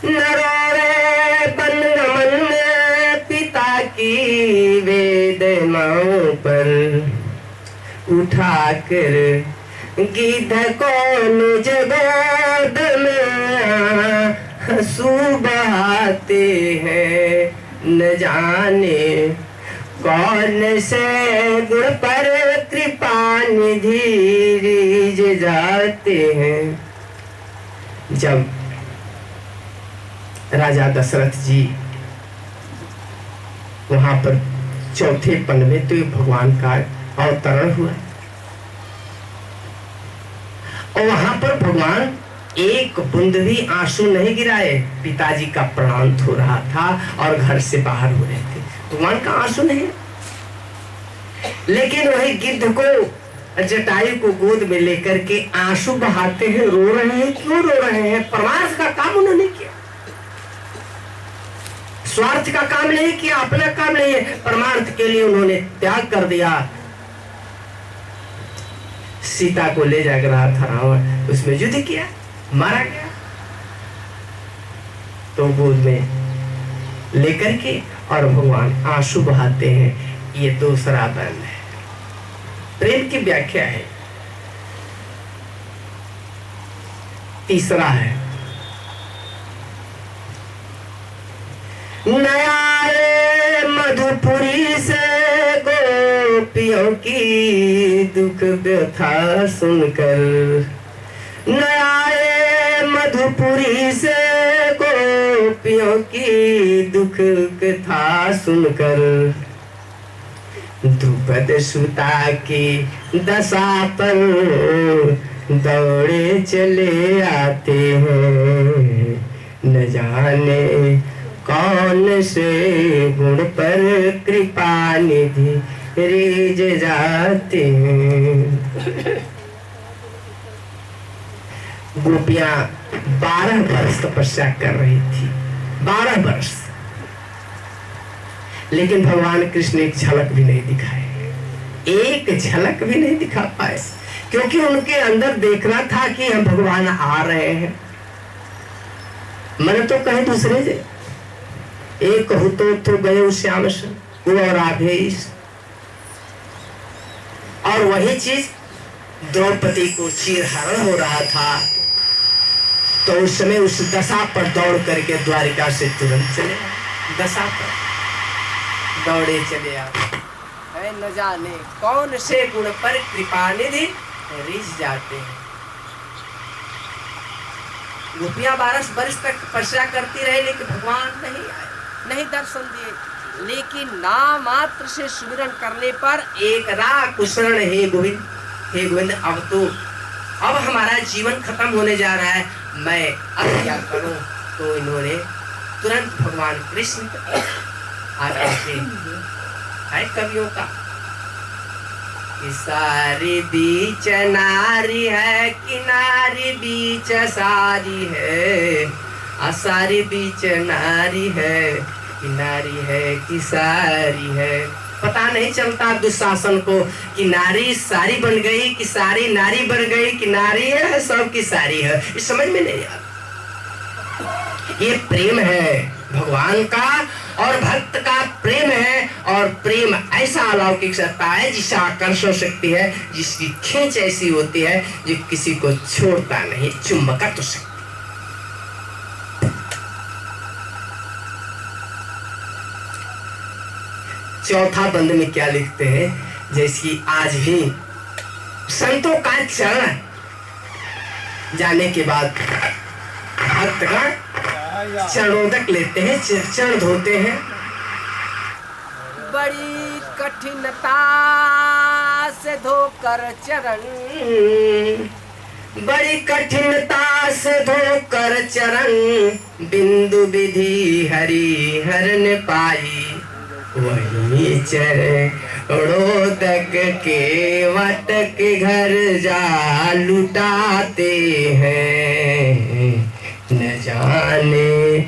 नरोरे पनगमन में पिता की वेदनाओं पर, उठाकर गिद्ध को निज गोद में हंसू बहाते हैं, न जाने कौन से गुण पर कृपा निधि रिझ जाते हैं। जब राजा दशरथ जी वहां पर चौथे पन में तो भगवान का अवतरण हुआ और वहां पर भगवान एक बूंद भी आंसू नहीं गिराए। पिताजी का प्राणांत हो रहा था और घर से बाहर हो रहे थे, भगवान का आंसू नहीं। लेकिन वही गिद्ध को जटायु को गोद में लेकर के आंसू बहाते हैं, रो रहे हैं। क्यों रो रहे हैं? परमार्थ का काम उन्होंने किया, स्वार्थ का काम नहीं किया, अपना काम नहीं है, परमार्थ के लिए उन्होंने त्याग कर दिया। सीता को ले जाकर रहा था रावण, उसमें युद्ध किया, मारा गया। तो गोद में लेकर के और भगवान आंसू बहाते हैं। ये दूसरा बंध है, प्रेम की व्याख्या है। तीसरा है नया रे मधुपुरी से गोपियों की दुख व्यथा सुनकर, नया रे मधुपुरी से गोपियों की दुख कथा सुनकर, द्रुपद सुता की दशा पर दौड़े चले आते हैं। न जाने कौन से गुण पर कृपा निधि रीझ जाते हैं। गोपियां 12 वर्ष तपस्या कर रही थी, 12 वर्ष, लेकिन भगवान कृष्ण एक झलक भी नहीं दिखाए, एक झलक भी नहीं दिखा पाए, क्योंकि उनके अंदर देखना था कि हम भगवान आ रहे हैं। मैंने तो कहे दूसरे से, एक कहू तो गए श्याम से वो और आभेश, और वही चीज द्रौपदी को चीरहरण हो रहा था, तो उस समय उस दशा पर दौड़ करके द्वारिका से तुरंत चले, दशा पर दौड़े चले आए। न जाने कौन से गुण पर कृपा निधि रीझ जाते हैं। गोपियां 12 वर्ष तक तपस्या करती रही, लेकिन भगवान नहीं आए, नहीं दर्शन दिए। लेकिन नाम मात्र से सुमिरन करने पर एक रात शरण, हे गोविंद, हे गोविंद, अब हमारा जीवन खत्म होने जा रहा है, मैं अब क्या करूं। तो इन्होंने तुरंत भगवान कृष्ण आकर के है कवियों का कि सारी बीच नारी है, किनारी बीच सारी है, सारी बीच नारी है, किनारी है कि सारी है। पता नहीं चलता दुशासन को कि नारी सारी बन गई कि सारी नारी बन गई कि नारी है सब की सारी है, इस समझ में नहीं आता। ये प्रेम है भगवान का और भक्त का प्रेम है, और प्रेम ऐसा अलौकिक सत्ता है जिससे आकर्षण शक्ति है, जिसकी खींच ऐसी होती है जो किसी को छोड़ता नहीं, चुंबक तो सकती। चौथा बंद में क्या लिखते हैं, जैसे कि आज भी संतों का चरण जाने के बाद भक्तगण चरणोदक लेते हैं, चरण धोते हैं। बड़ी कठिनता से धोकर चरण, बड़ी कठिनता से धोकर चरण, बिंदु विधि हरि हरन पाई, वही चरणोदक के वटक घर जा लुटाते हैं। न जाने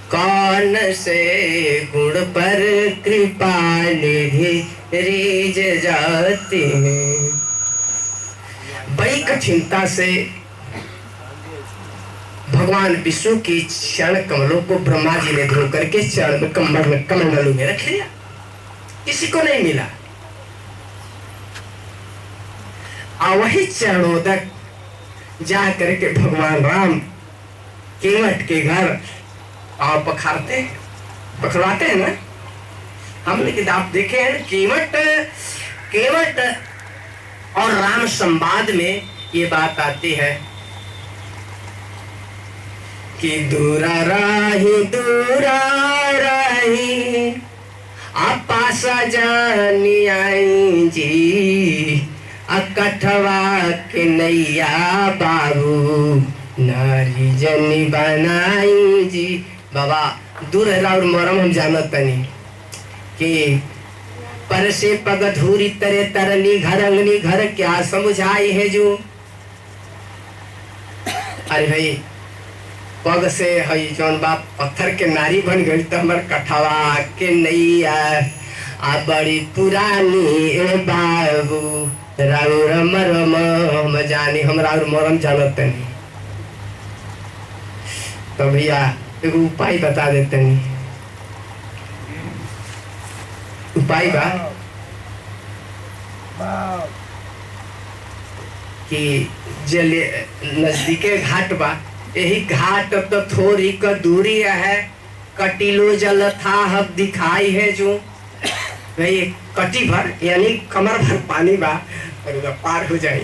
कौन से गुण पर कृपा निधि रीझ जाते हैं। बड़ी कठिनता से भगवान विष्णु की चरण कमलों को ब्रह्मा जी ने धो करके चरण में कमंडलू में रख लिया, किसी को नहीं मिला। और वही चरणोदक जा करके भगवान राम केवट के घर और पखरवाते हैं ना, हमने किताब देखे हैं। केवट और राम संवाद में ये बात आती है कि दूरा राही आपा सजानी आई जी, अकठवा के नैया बाबू नारी जनी बनाई जी। बाबा दूर है और मरम हम जानत नहीं कि पर से पग धूरी तरे तरनी घर अंगनी घर क्या समझाई है जो। अरे भाई पग से हई जौन बाप पत्थर के नारी बन गई तो हमार कठवा के नैया आ बड़ी पुरानी ए बाबू राउर मरम हम जानी, हम राउर मरम जानत नहीं। तो भैया एगो उपाय बता देते हैं। उपाय बा कि जले नजदीके घाट बा, यही घाट तो थोड़ी क दूरी है, कटिलो जल था हब दिखाई है जो भाई कटी भर यानी कमर भर पानी बा और पार हो जाए।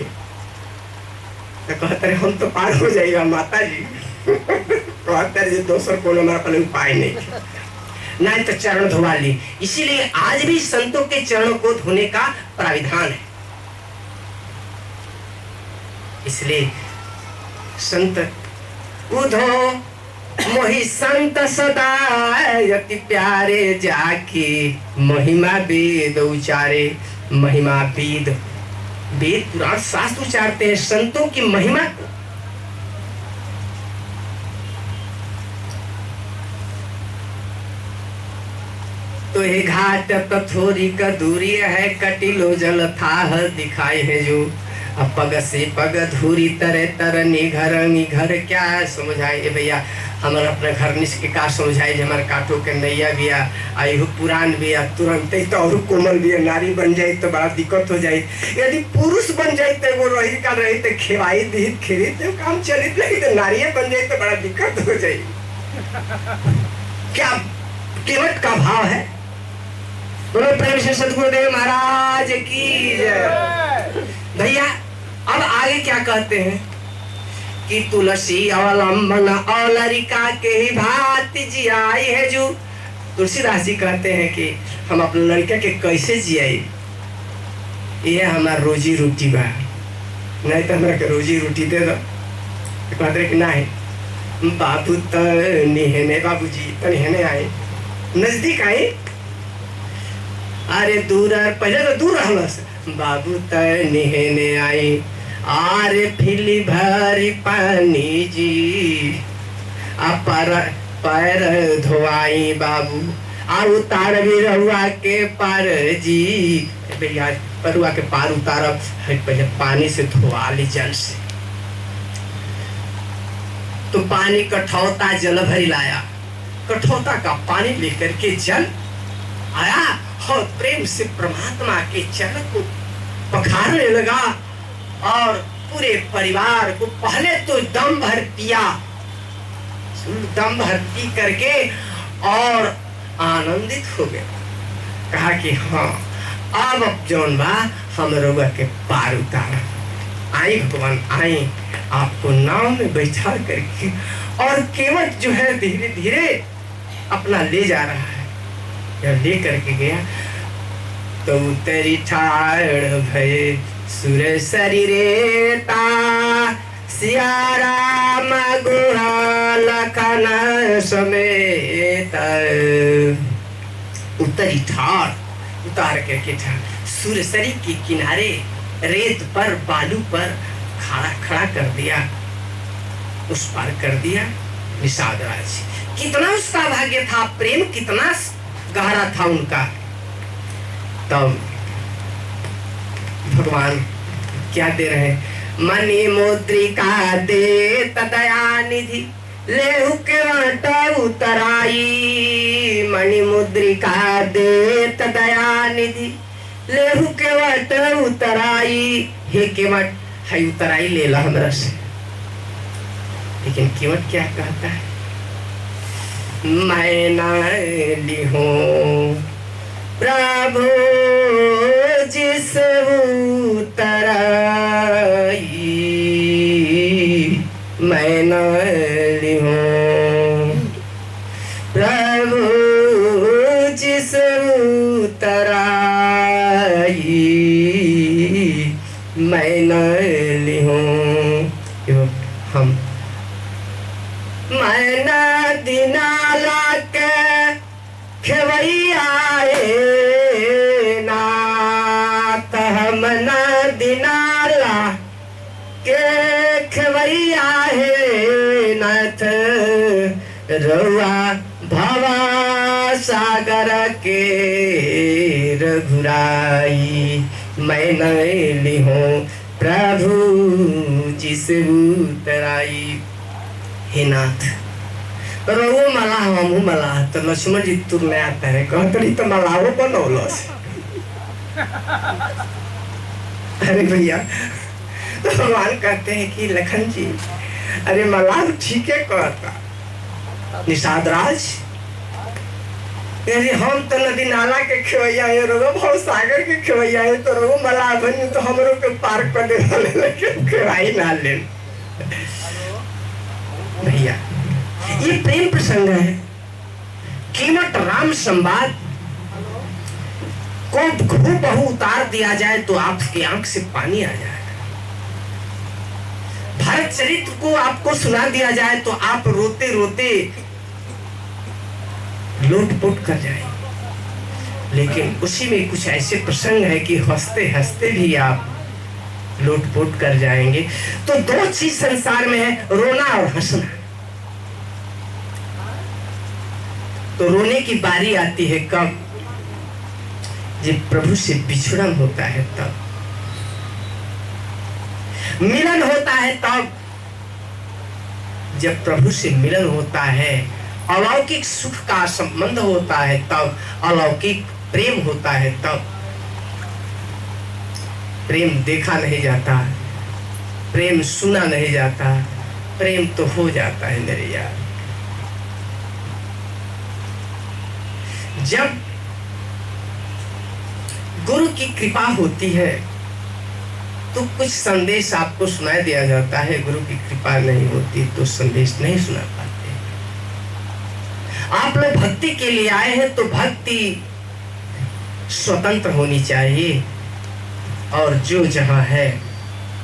तो कहते रहे हम तो पार हो जाएगा माता जी। कहते रहे दोसर को हमारा अपने उपाय नहीं तो चरण धोवा ली। इसीलिए आज भी संतों के चरणों को धोने का प्राविधान है। इसलिए संत उधो मोहि संत सदा यति प्यारे जाके महिमा वेद उचारे। महिमा वेद वेद पुराण शास्त्र उचारते हैं संतों की महिमा को। तो ये घाट तो थोड़ी का दूरी है, कटिलो जल था दिखाई है जो। अब पग से पग धूरी तरे तर निघर क्या समझाए भैया। हमारा अपने घर निस के का समझाए जो हमारे काटो के नैया बिया आयु पुरान बिया तुरंत ही तो और कोमल बिया। नारी बन जाए तो बड़ा दिक्कत हो जाए, यदि पुरुष बन जाए तो वो रही का रही तो खेवाई दी खेरी तो काम चलित नहीं, तो नारी बन जाए तो बड़ा दिक्कत हो जाए। क्या केवट का भाव है। बोलो प्रेम से सतगुरुदेव महाराज की जय। भैया अब आगे क्या कहते हैं कि तुलसी अवलंबन औलरिका के ही भांति जियाई है जो। तुलसीदास जी कहते हैं कि हम अपने लड़का के कैसे जियाई, ये हमारा रोजी रोटी बा, नहीं तो हमारा रोजी रोटी दे दो। कहते हैं कि नहीं बाबू तो निहने, बाबूजी तो निहने आए, नजदीक आए। अरे दूर पहले तो दूर रहना से बाबू तय निहने आई। आरे फिली भरी पानी जी पर पैर धोआई बाबू आ उतार भी रहुआ के पार जी। भैया परुआ के पार उतारब पहले पानी से धोआ ली जल से। तो पानी कठौता जल भरी लाया, कठौता का पानी लेकर के जल आया और प्रेम से परमात्मा के चरण को पखारने लगा और पूरे परिवार को पहले तो दम भर पिया, दम भर पी करके और आनंदित हो गया। कहा कि हाँ अब जौन बा हम रोगा के पार उतारा। आई भगवान आई आपको नाव में बैठा करके और केवट जो है धीरे धीरे अपना ले जा रहा है। जब ले करके गया तो तेरी ठाड़ भय सुर शरीरे ता सिया राम गुहा लखन समेत। उतरी ठाड़ उतार करके ठाड़ सुरसरी के किनारे रेत पर बालू पर खड़ा कर दिया, उस पार कर दिया निषाद राज। कितना उसका भाग्य था, प्रेम कितना गहरा था उनका। तब भगवान क्या दे रहे हैं, मणि मुद्रिका दे दया निधि लेहु के वाट उतराई। मणि मुद्रिका दे दया निधि लेहु के वाट उतराई। हे केवट है उतराई ले ला हमरा से। लेकिन केवट क्या कहता है, मैं ना लिहूं प्रभु जिस उतराई। मैं न लिहूं प्रभु जिस उतराई। मैं न लिहूं हम मैं न दिनाला के खेवैया नाथ। हम न दिनाला के खेवैया है नाथ। रुआ भवा सागर के रघुराई। मैं न लिहूं प्रभु जिस उतराई। हे नाथ रघु मलाह हमहू मलाह। तो लक्ष्मण जी तुरने आता है, कहतरी तो मलाहो बनौलस। अरे भैया, तो भगवान कहते हैं कि लखन जी, अरे मलाह ठीक है कहता, निषाद राज, यदि हम तो नदी नाला के खेवैया है, रोगो भाव सागर के खेवैया है, तो रोगो मलाह बनी तो हमरो के पार कर दे वाले लेकिन खेवाई ना ले। भैया ये प्रेम प्रसंग है। कीमत राम संवाद को हूबहू उतार दिया जाए तो आपकी आंख से पानी आ जाएगा। भारत चरित्र को आपको सुना दिया जाए तो आप रोते रोते लोटपोट कर जाएंगे। लेकिन उसी में कुछ ऐसे प्रसंग है कि हंसते हंसते भी आप लोटपोट कर जाएंगे। तो दो चीज संसार में है, रोना और हंसना। तो रोने की बारी आती है कब? जब प्रभु से बिछड़न होता है तब, मिलन होता है तब। जब प्रभु से मिलन होता है, अलौकिक सुख का संबंध होता है तब, अलौकिक प्रेम होता है तब। प्रेम देखा नहीं जाता, प्रेम सुना नहीं जाता, प्रेम तो हो जाता है मेरे यार। जब गुरु की कृपा होती है तो कुछ संदेश आपको सुनाई दिया जाता है। गुरु की कृपा नहीं होती तो संदेश नहीं सुना पाते। आप लोग भक्ति के लिए आए हैं तो भक्ति स्वतंत्र होनी चाहिए, और जो जहां है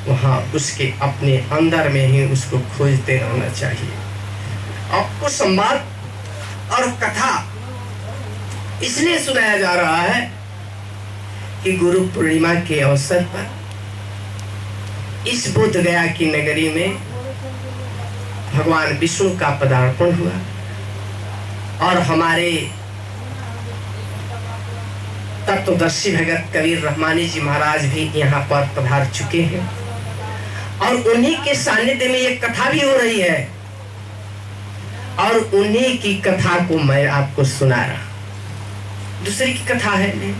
वहां उसके अपने अंदर में ही उसको खोजते रहना चाहिए। आपको संवाद और कथा इसलिए सुनाया जा रहा है कि गुरु पूर्णिमा के अवसर पर इस बोध गया की नगरी में भगवान विष्णु का पदार्पण हुआ, और हमारे तत्वदर्शी भगत कबीर रहमानी जी महाराज भी यहाँ पर पधार चुके हैं, और उन्हीं के सानिध्य में एक कथा भी हो रही है, और उन्हीं की कथा को मैं आपको सुना रहा। दूसरी की कथा है नहीं,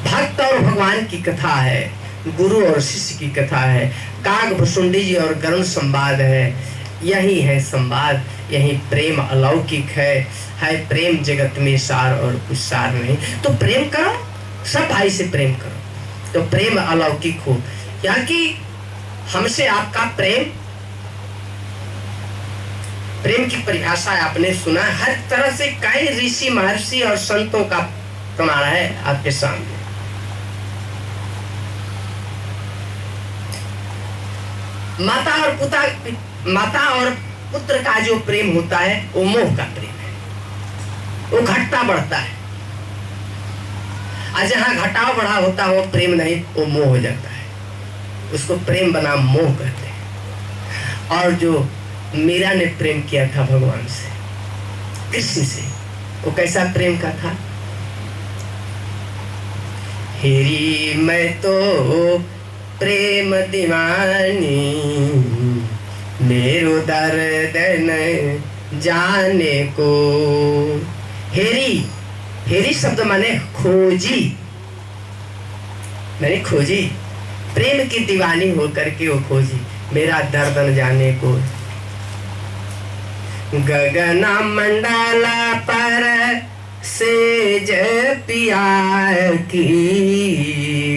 भक्त और भगवान की कथा है, गुरु और शिष्य की कथा है, काग भुसुंडी जी और गरुण संवाद है। यही है संवाद, यही प्रेम अलौकिक है प्रेम जगत में सार और कुछ सार नहीं। तो प्रेम करो, सब भाई से प्रेम करो तो प्रेम अलौकिक हो। क्या कि हमसे आपका प्रेम, प्रेम की परिभाषा आपने सुना, हर तरह से कई ऋषि महर्षि और संतों का प्रमाण है आपके सामने। माता और पुत्र का जो प्रेम होता है वो मोह का प्रेम है, वो घटता बढ़ता है। और जहां घटाव बढ़ा होता है वो प्रेम नहीं, वो मोह हो जाता है, उसको प्रेम बना मोह कहते हैं। और जो मीरा ने प्रेम किया था भगवान से, कृष्ण से, वो कैसा प्रेम का था? हेरी मैं तो प्रेम दीवानी, मेरो दर्द न जाने को। हेरी, हेरी शब्द माने खोजी, मैंने खोजी, प्रेम की दीवानी होकर के वो खोजी, मेरा दर्द न जाने को। गगन मंडला पर सेज पिया की,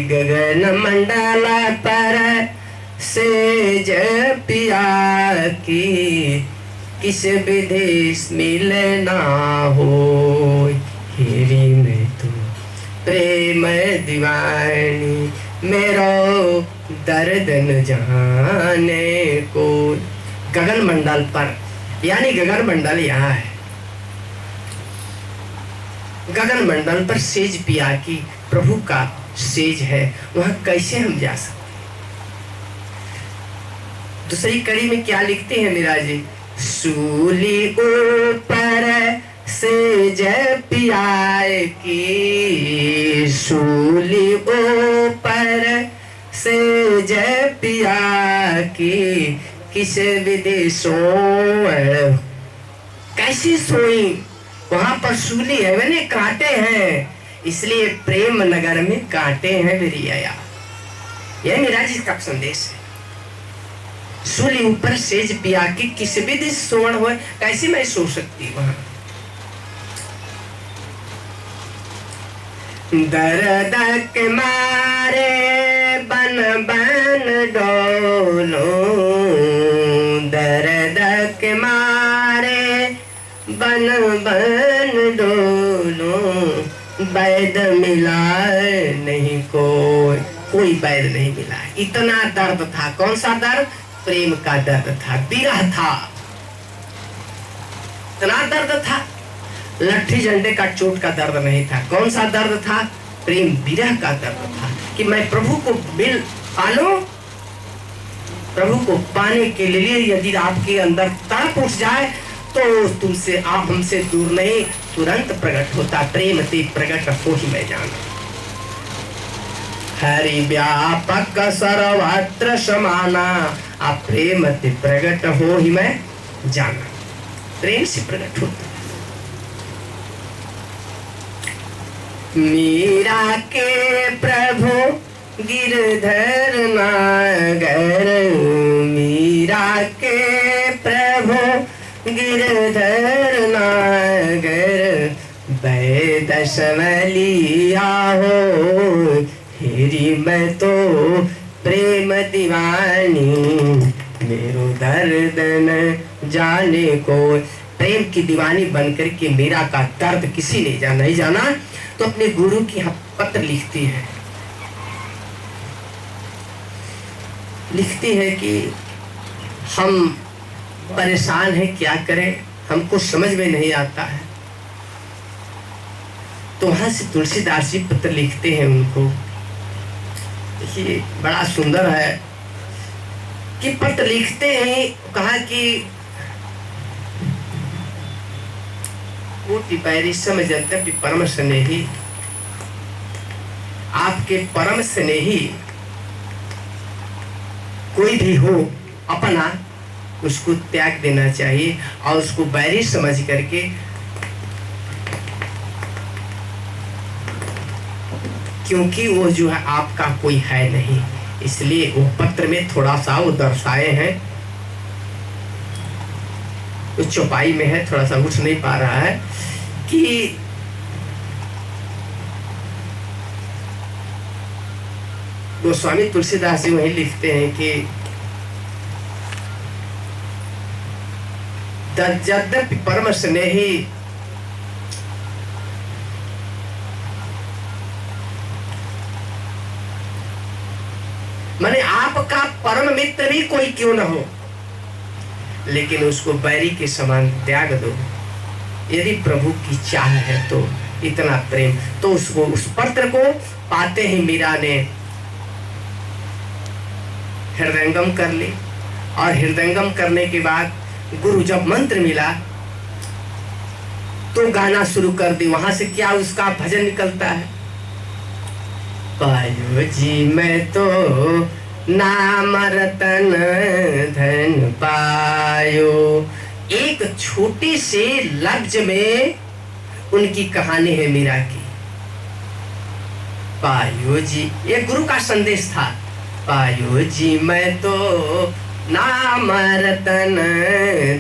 गगन मंडला पर सेज पिया की, किस विदेश मिलना हो। हेरी में तू प्रेम दीवानी, मेरो दर्द न जाने को। गगन मंडल पर, यानी गगन मंडल यहाँ है, गगन मंडल पर सेज पिया की, प्रभु का सेज है, वहां कैसे हम जा सकते? दूसरी कड़ी में क्या लिखते हैं मीरा जी? सूली ऊपर सेज पिया की, सूली ऊपर सेज पिया की, किस विधि सोए, कैसी सोई, वहां पर सूली है मैंने कांटे हैं, इसलिए प्रेम नगर में कांटे हैं मेरी आया। यह मेरा जी का संदेश है। सूली ऊपर सेज पिया की किस विधि सोण हो, कैसे मैं सो सकती वहां। दर्द के मारे बन बन डोलो, दर्द के मारे बन बन डोलो, वैद मिला नहीं कोई वैद नहीं मिला। इतना दर्द था। कौन सा दर्द? प्रेम का दर्द था, विरह था, इतना दर्द था। लट्ठी झंडे का चोट का दर्द नहीं था। कौन सा दर्द था? प्रेम विरह का दर्द था कि मैं प्रभु को मिल पालूं। प्रभु को पाने के लिए यदि आपके अंदर तड़प उठ जाए तो तुमसे आप हमसे दूर नहीं, तुरंत प्रकट होता। प्रेम ते प्रकट हो ही मैं जाना। हरि व्यापक सर्वत्र समाना, आप प्रेम ते प्रकट हो ही मैं जाना। प्रेम से प्रकट होता। मीरा के प्रभु गिरधर नागर, मीरा के प्रभु गिरधर नागर, वैद समलिया हो हेरी मैं तो प्रेम दीवानी, मेरो दर्द न जाने को। प्रेम की दीवानी बनकर के मीरा का दर्द किसी ने नहीं जाना, तो अपने गुरु की पत्र लिखती है, कि हम परेशान हैं, क्या करें, हमको समझ में नहीं आता है। तो वहां से तुलसीदास जी पत्र लिखते हैं उनको। देखिए बड़ा सुंदर है कि पत्र लिखते हैं, कहा कि कोटि पैरी समझ यद्यपि परम स्नेही, आपके परम स्नेही कोई भी हो अपना, उसको त्याग देना चाहिए और उसको बैरी समझ करके क्योंकि वो जो है आपका कोई है नहीं, इसलिए वो पत्र में थोड़ा सा वो दर्शाए हैं। तो चौपाई में है, थोड़ा सा उठ नहीं पा रहा है कि गोस्वामी तुलसीदास जी वही लिखते हैं कि यद्यपि परम स्नेही माने आपका परम मित्र भी कोई क्यों न हो, लेकिन उसको बैरी के समान त्याग दो। यदि प्रभु की चाह है तो इतना प्रेम, तो उसको उस पत्र को पाते ही मीरा ने हृदयंगम कर ली। और हृदयंगम करने के बाद गुरु जब मंत्र मिला तो गाना शुरू कर दी। वहां से क्या उसका भजन निकलता है, पायो जी मैं तो नाम रतन धन पायो। एक छोटे से लफ्ज में उनकी कहानी है मीरा की। पायो जी, ये गुरु का संदेश था। पायो जी मैं तो नाम रतन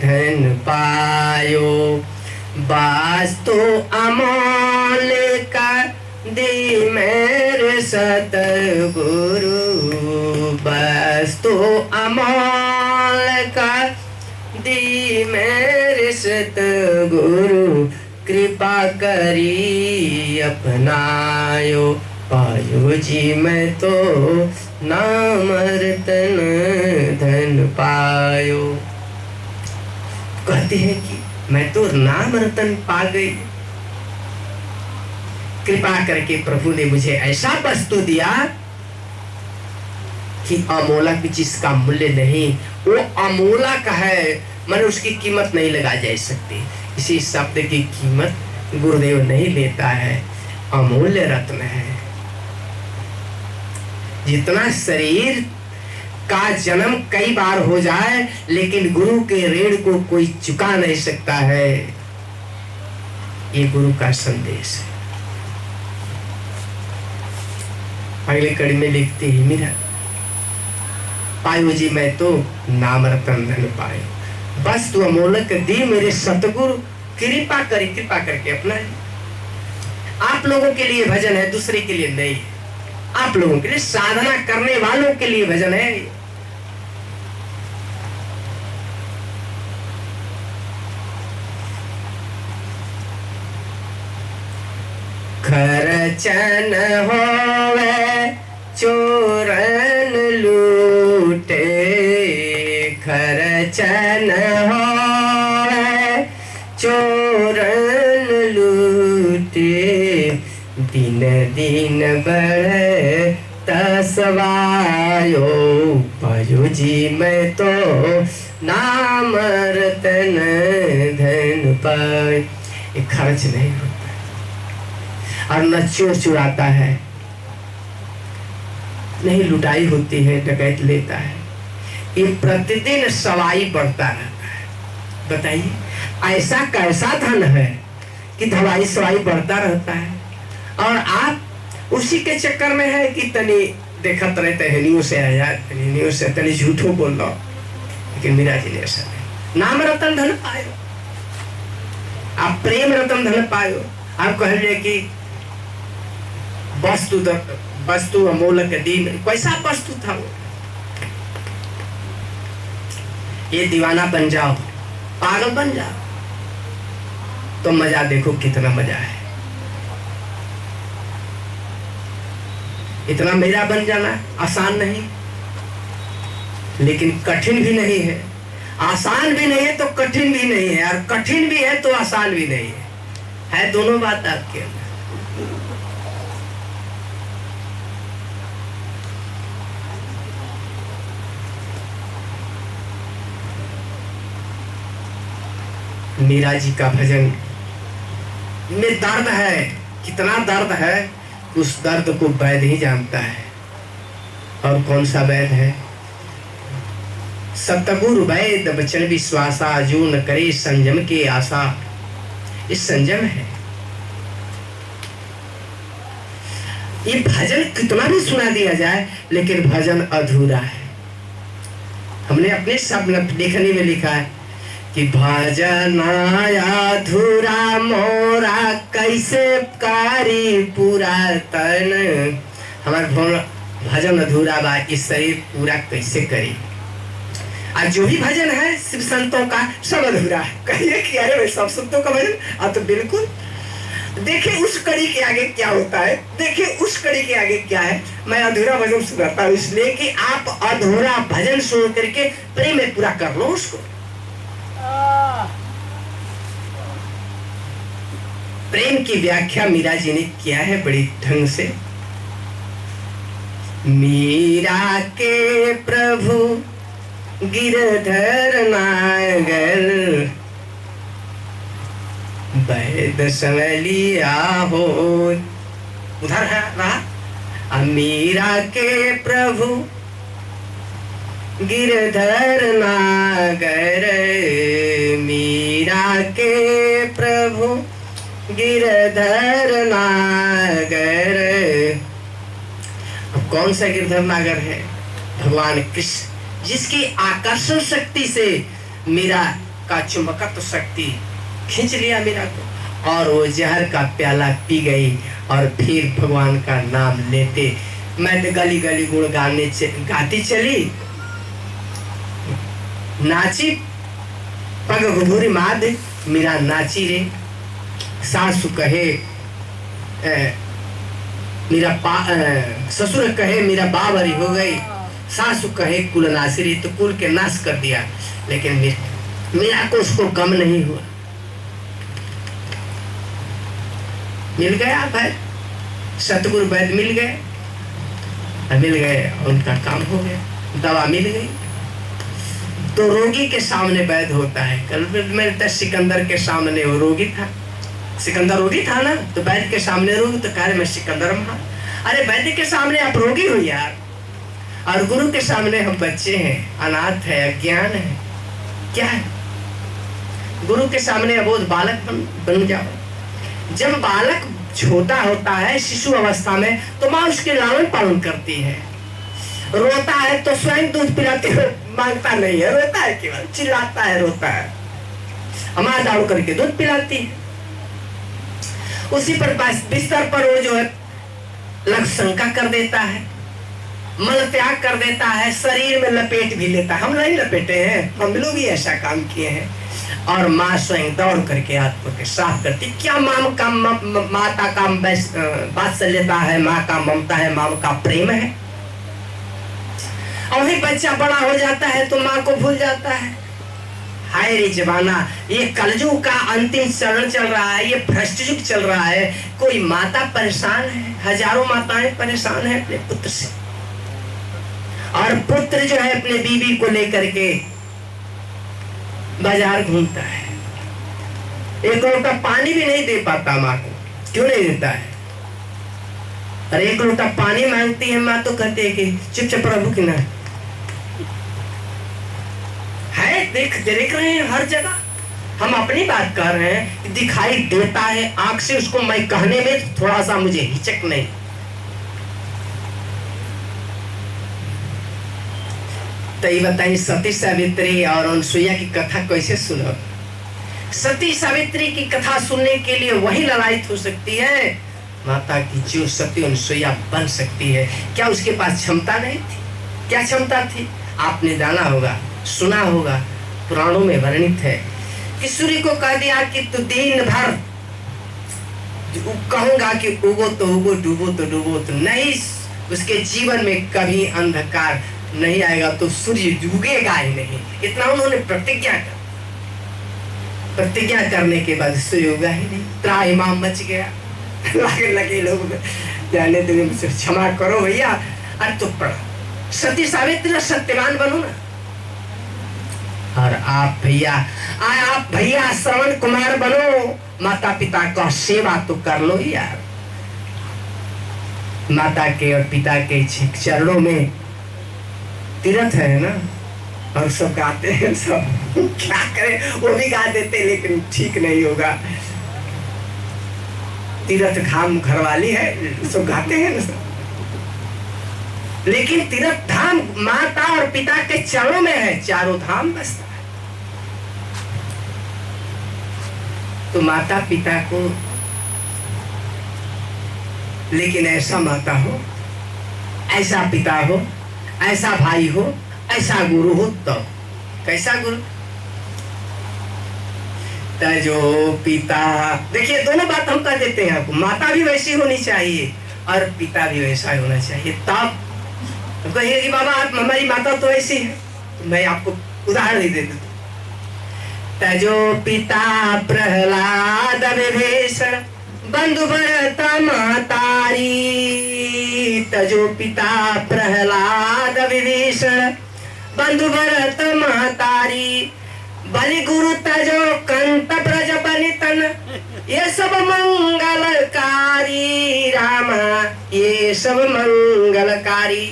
धन पायो, वास्तु अमोल का दे मेरे सतगुरु, वास्तु अमोल का दे मेरे सतगुरु, कृपा करी अपनायो। पायो जी मैं तो नाम रतन धन पायो। कहते हैं कि मैं तो नाम रतन पा गई, कृपा करके प्रभु ने मुझे ऐसा वस्तु दिया कि अमोलक जिसका मूल्य नहीं, वो अमोलक है, मैंने उसकी कीमत नहीं लगा जा सकती। इसी शब्द की कीमत गुरुदेव नहीं लेता है, अमूल्य रत्न है। जितना शरीर का जन्म कई बार हो जाए, लेकिन गुरु के ऋण को कोई चुका नहीं सकता है। ये गुरु का संदेश है। अगले कड़ी में लिखती है मीरा, पायो जी मैं तो नाम रतन धन पायो, बस तू अमोलक दी मेरे सतगुरु, कृपा करी, कृपा करके अपना। आप लोगों के लिए भजन है, दूसरे के लिए नहीं है। आप लोगों के लिए, साधना करने वालों के लिए भजन है। खरचन होवे चोरन लूटे, खरचन होवे चोरन लूटे, दिन दिन बढ़े तसवायो, पायो जी मैं तो नाम रतन धन पाए। खर्च नहीं होता और न चोर चुराता है, नहीं लुटाई होती है, डकैत लेता है। ये प्रतिदिन सवाई बढ़ता रहता है। बताइए ऐसा कैसा धन है कि धवाई सवाई बढ़ता रहता है, और आप उसी के चक्कर में है कि तनी देखत रहते हैं, न्यूज से आया, न्यूज से तनी झूठो बोल लो। लेकिन मीरा जी ने ऐसा नहीं, नाम रतन धन पायो, आप प्रेम रतन धन पायो। आप कह रहे कि वस्तु अमोलक दीन, कैसा वस्तु था वो? ये दीवाना बन जाओ, पागल बन जाओ, तो मजा देखो कितना मजा है। इतना मेरा बन जाना आसान नहीं, लेकिन कठिन भी नहीं है। आसान भी नहीं है तो कठिन भी नहीं है, और कठिन भी है तो आसान भी नहीं है दोनों बात आपके अंदर। मीरा जी का भजन में दर्द है, कितना दर्द है, उस दर्द को वैद ही जानता है। और कौन सा वैद है? सतगुरु वैद बचन विश्वासा, जो न करे संयम के आशा। इस संयम है। ये भजन कितना भी सुना दिया जाए, लेकिन भजन अधूरा है। हमने अपने शब्द लेखनी में लिखा है कि भजन अधूरा मोरा, कैसे कारी पूरा तन। हमारा भजन अधूरा बा, इस शरीर पूरा कैसे करी। आज जो भी भजन है शिव संतों का, सब अधूरा है। कहिए कि अरे भाई सब संतों का भजन, तो बिल्कुल। देखिए उस कड़ी के आगे क्या होता है, देखिए उस कड़ी के आगे क्या है। मैं अधूरा भजन सुनाता हूँ इसलिए कि आप अधूरा भजन सुन करके प्रेम में पूरा कर लो उसको। प्रेम की व्याख्या मीरा जी ने किया है बड़ी ढंग से। मीरा के प्रभु गिरधर नागर, वैद संवलिया हो। उधर है रहा, मीरा के प्रभु गिरधर नागर, मीरा के प्रभु गिरधर नागर। अब कौन सा गिरधर नागर है? भगवान कृष्ण, जिसकी आकर्षण शक्ति से मीरा का चुंबकत्व शक्ति खींच लिया मीरा को, और वो जहर का प्याला पी गई। और फिर भगवान का नाम लेते, मैं तो गली गली गुण गाती चली, नाची पग घुघुरी माद, मीरा नाची रे। सासु कहे मेरा ससुर कहे मेरा बावरी हो गई, सासु कहे कुल नासिरी, तो कुल के नाश कर दिया। लेकिन मीरा को उसको गम नहीं हुआ। मिल गया भाई, सतगुरु वैद्य मिल गए, उनका काम हो गया, दवा मिल गई। तो रोगी के सामने वैद्य होता है। कल मैं सिकंदर के सामने वो रोगी था, सिकंदर रोगी था ना, तो वैद्य के सामने रोगी, तो कह रहे मैं सिकंदर। अरे वैद्य के सामने आप रोगी हो यार, और गुरु के सामने हम बच्चे हैं, अनाथ है, अज्ञान है, क्या है? गुरु के सामने अबोध बालक बन जाओ। जब बालक छोटा होता है शिशु अवस्था में, तो माँ उसके लालन पालन करती है। रोता है तो स्वयं दूध पिलाती है, मांगता नहीं है, रोता है, केवल चिल्लाता है, रोता है, माँ दौड़ करके दूध पिलाती है। उसी पर बिस्तर पर वो जो है लक्षणका कर देता है, मल त्याग कर देता है, शरीर में लपेट भी लेता है। हम नहीं लपेटे हैं, हम लोग भी ऐसा काम किए हैं। और माँ स्वयं दौड़ करके हाथ के साफ करती। क्या माता का वात्सल्यता है, माँ का ममता है, माँ का प्रेम है। और वही बच्चा बड़ा हो जाता है तो माँ को भूल जाता है। हाय रे जमाना, ये कलयुग का अंतिम चरण चल रहा है, ये भ्रष्ट युग चल रहा है। कोई माता परेशान है, हजारों माताएं परेशान है अपने पुत्र से, और पुत्र जो है अपने बीवी को लेकर के बाजार घूमता है, एक लोटा पानी भी नहीं दे पाता माँ को। क्यों नहीं देता है? और एक लोटा पानी मांगती है माँ तो कहती है कि चुपचाप प्रभु की ना है। देख रहे हैं हर जगह। हम अपनी बात कर रहे हैं, दिखाई देता है आंख से, उसको मैं कहने में थोड़ा सा मुझे हिचक नहीं। तो ये बताइए, सती सावित्री और अनसुईया की कथा कैसे सुनो? सती सावित्री की कथा सुनने के लिए वही ललायत हो सकती है माता की जो सती अनसुईया बन सकती है। क्या उसके पास क्षमता नहीं थी? क्या क्षमता थी? आपने जाना होगा, सुना होगा, पुराणों में वर्णित है कि सूर्य को कह दिया कि तू दिन भर कहूंगा कि उगो तो उगो, डूबो तो डूबो, तो नहीं, उसके जीवन में कभी अंधकार नहीं आएगा, तो सूर्य उगेगा ही नहीं। इतना उन्होंने प्रतिज्ञा करने के बाद सूर्य उगा ही नहीं। त्राहिमाम मच गया। लगे लोग जाने देने, मुझसे क्षमा करो भैया। अरे तो पढ़ा सती सावित्री सत्यवान बनो ना। और आप भैया श्रवण कुमार बनो, माता पिता का सेवा तो कर लो यार। माता के और पिता के चरणों में तीर्थ है ना। और सब गाते हैं, सब क्या करें, वो भी गा देते लेकिन ठीक नहीं होगा। तीर्थ धाम घरवाली है, सब गाते हैं ना सब, लेकिन तीर्थ धाम माता और पिता के चरणों में है, चारों धाम बसता है। तो माता पिता को, लेकिन ऐसा माता हो, ऐसा पिता हो, ऐसा भाई हो, ऐसा गुरु हो, तो कैसा गुरु? तजो पिता, देखिए दोनों बात हम कह देते हैं आपको। माता भी वैसी होनी चाहिए और पिता भी वैसा होना चाहिए। तब तो कहिए कि बाबा आप, हमारी माता तो ऐसी है, तो मैं आपको उदाहरण ही दे देता। तजो पिता प्रहलाद विभीषण बंधु भरत महतारी। तजो पिता प्रहलाद विभीषण बंधु भरत महतारी। बलि गुरु तजो कंत ब्रज बलितन, ये सब मंगलकारी राम, ये सब मंगलकारी।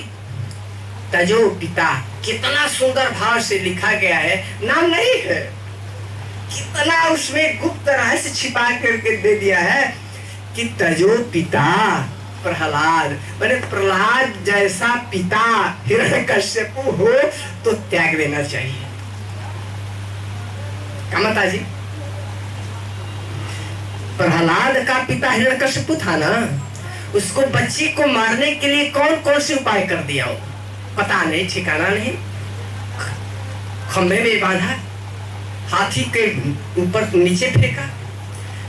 तजो पिता, कितना सुंदर भाव से लिखा गया है, नाम नहीं है, कितना उसमें गुप्त रहस्य छिपा करके दे दिया है कि तजो पिता प्रहलाद, मैंने प्रहलाद जैसा पिता हिरण्यकश्यपु हो तो त्याग देना चाहिए। क्या माता जी? प्रहलाद का पिता हिरण्यकश्यपु था ना, उसको बच्ची को मारने के लिए कौन कौन से उपाय कर दिया हो पता नहीं, ठिकाना नहीं। खंभे में बांधा, हाथी के ऊपर नीचे फेंका,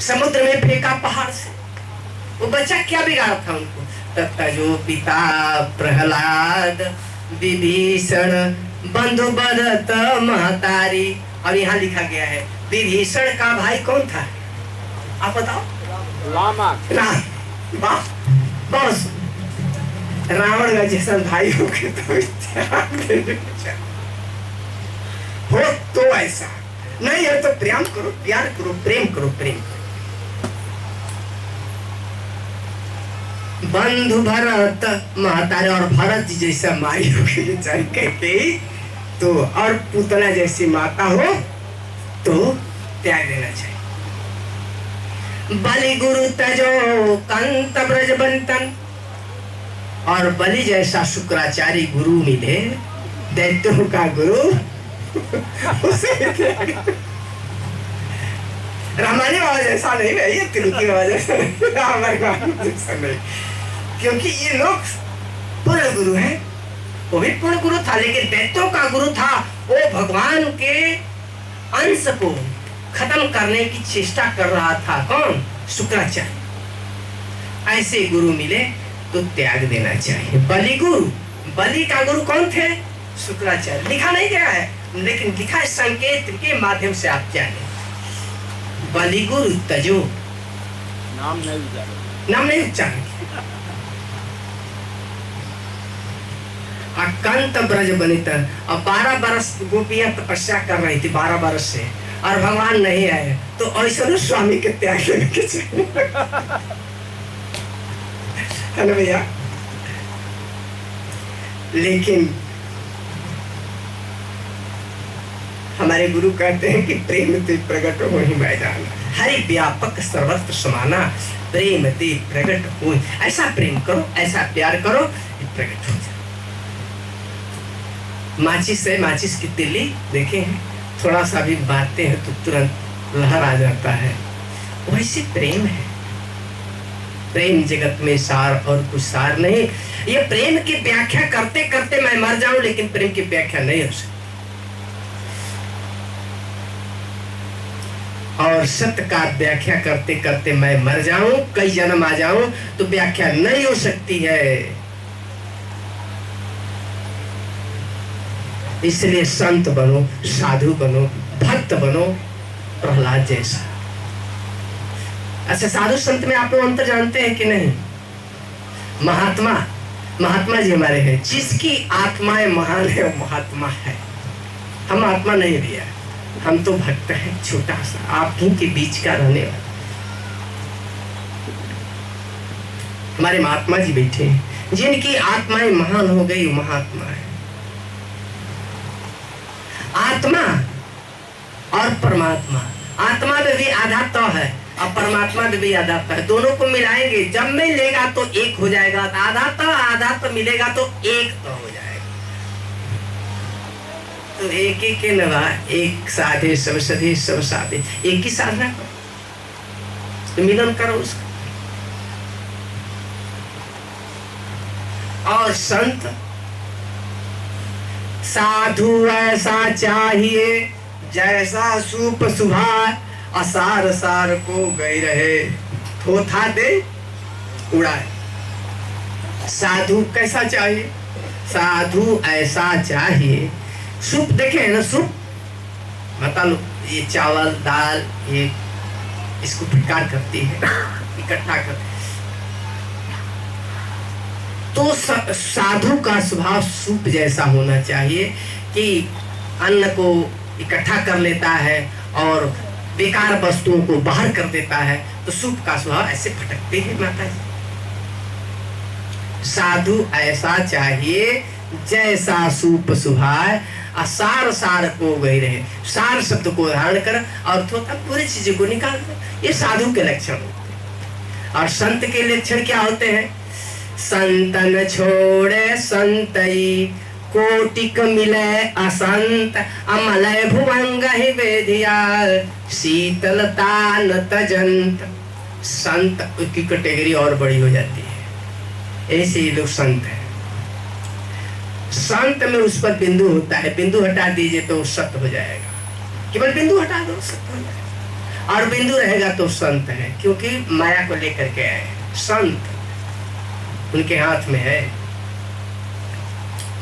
समुद्र में फेंका, पहाड़ से। वो बच्चा क्या बिगाड़ा था उनको? तजो पिता प्रहलाद विभीषण बंधु भरत महतारी। और यहाँ लिखा गया है विभीषण का भाई कौन था? आप बताओ। बस रावण का जैसा भाई हो तो ऐसा नहीं है, तो प्रेम करो, प्यार करो, प्रेम करो, प्रेम करो। बंधु भरत महतारे और भरत जी जैसा माई होगी चाहे कैकेयी, तो और पुतना जैसी माता हो तो त्याग देना चाहिए। बलि गुरु तजो कंत ब्रज बंतन, और बलि जैसा शुक्राचार्य गुरु मिले, दैत्यों का गुरु रामानी बाबा जैसा नहीं है, ये तिलकी बाबा जैसा नहीं, हमारे बाबा जैसा नहीं, क्योंकि ये लोग पूर्ण गुरु हैं। वो भी पूर्ण गुरु था, लेकिन दैत्यों का गुरु था। वो भगवान के अंश को खत्म करने की चेष्टा कर रहा था। कौन? शुक्राचार्य। ऐसे गुरु मिले तो त्याग देना चाहिए। बलि गुरु, बलि का गुरु कौन थे? शुक्राचार्य। लिखा नहीं गया है, लेकिन लिखा है संकेत के माध्यम से आप जाने। बलि गुरु तजो, नाम नहीं उच्चारण। अकंत ब्रज बनित, और 12 बरस गोपियां तपस्या कर रही थी, 12 बरस से, और भगवान नहीं आए, तो ऐसा स्वामी के त्याग देने के चाहिए। है ना भैया? लेकिन हमारे गुरु कहते हैं कि प्रेम ते प्रकट हो ही मैदान, हरि व्यापक सर्वत्र समाना, प्रेम ते प्रकट हो। ऐसा प्रेम करो, ऐसा प्यार करो, प्रकट हो जाए। माचिस है, माचिस की तिल्ली देखे हैं, थोड़ा सा भी बातें हैं तो तुरंत लहर आ जाता है। वैसे प्रेम है। प्रेम जगत में सार और कुछ सार नहीं। ये प्रेम की व्याख्या करते करते मैं मर जाऊं, लेकिन प्रेम की व्याख्या नहीं हो सकती। और सत्य का व्याख्या करते करते मैं मर जाऊं, कई जन्म आ जाऊं, तो व्याख्या नहीं हो सकती है। इसलिए संत बनो, साधु बनो, भक्त बनो, प्रहलाद जैसा। अच्छा, साधु संत में आप लोग अंतर जानते हैं कि नहीं? महात्मा, महात्मा जी हमारे हैं, जिसकी आत्माएं महान है वो महात्मा है। हम आत्मा नहीं भैया, हम तो भक्त हैं, छोटा सा आप ही के बीच का रहने वाला। हमारे महात्मा जी बैठे हैं, जिनकी आत्माएं महान हो गई, महात्मा है। आत्मा और परमात्मा, आत्मा में भी आधा तो है और परमात्मा में भी आधा तो है। दोनों को मिलाएंगे, जब मिलेगा तो एक हो जाएगा। आधा तो मिलेगा तो एक तो हो जाएगा। तो एक ही के नवा, एक साधे सब सधे सब साधे, एक ही साधना करो, तो मिलन करो उसका। और संत साधु ऐसा चाहिए जैसा सूप सुभाए, असार सार को गई रहे, थोथा दे उड़ाए। साधु कैसा चाहिए? साधु ऐसा चाहिए। सूप देखे है ना, सूप बता लो, ये चावल दाल, ये इसको फिटकार करती है, इकट्ठा करती है। तो साधु का स्वभाव सूप जैसा होना चाहिए कि अन्न को इकट्ठा कर लेता है और बेकार वस्तुओं को बाहर कर देता है। तो सूप का स्वभाव ऐसे फटकते हैं माता जी। साधु ऐसा चाहिए जैसा सूप सुभाए, असार सार को गई रहे। सार शब्द को धारण कर और थोड़ा पूरी चीजों को निकाल कर, ये साधु के लक्षण होते हैं। और संत के लक्षण क्या होते हैं? संतन छोड़े संतई, कोटिक मिले असंत, अमलय भुवंग ही वेधिया, शीतलता न तजंत। संत की कैटेगरी और बड़ी हो जाती है। ऐसे ही लोग संत हैं। संत में उस पर बिंदु होता है, बिंदु हटा दीजिए तो सत्य हो जाएगा। केवल बिंदु हटा दो, सत्य हो जाएगा। और बिंदु रहेगा तो संत है, क्योंकि माया को लेकर के आए। संत उनके हाथ में है,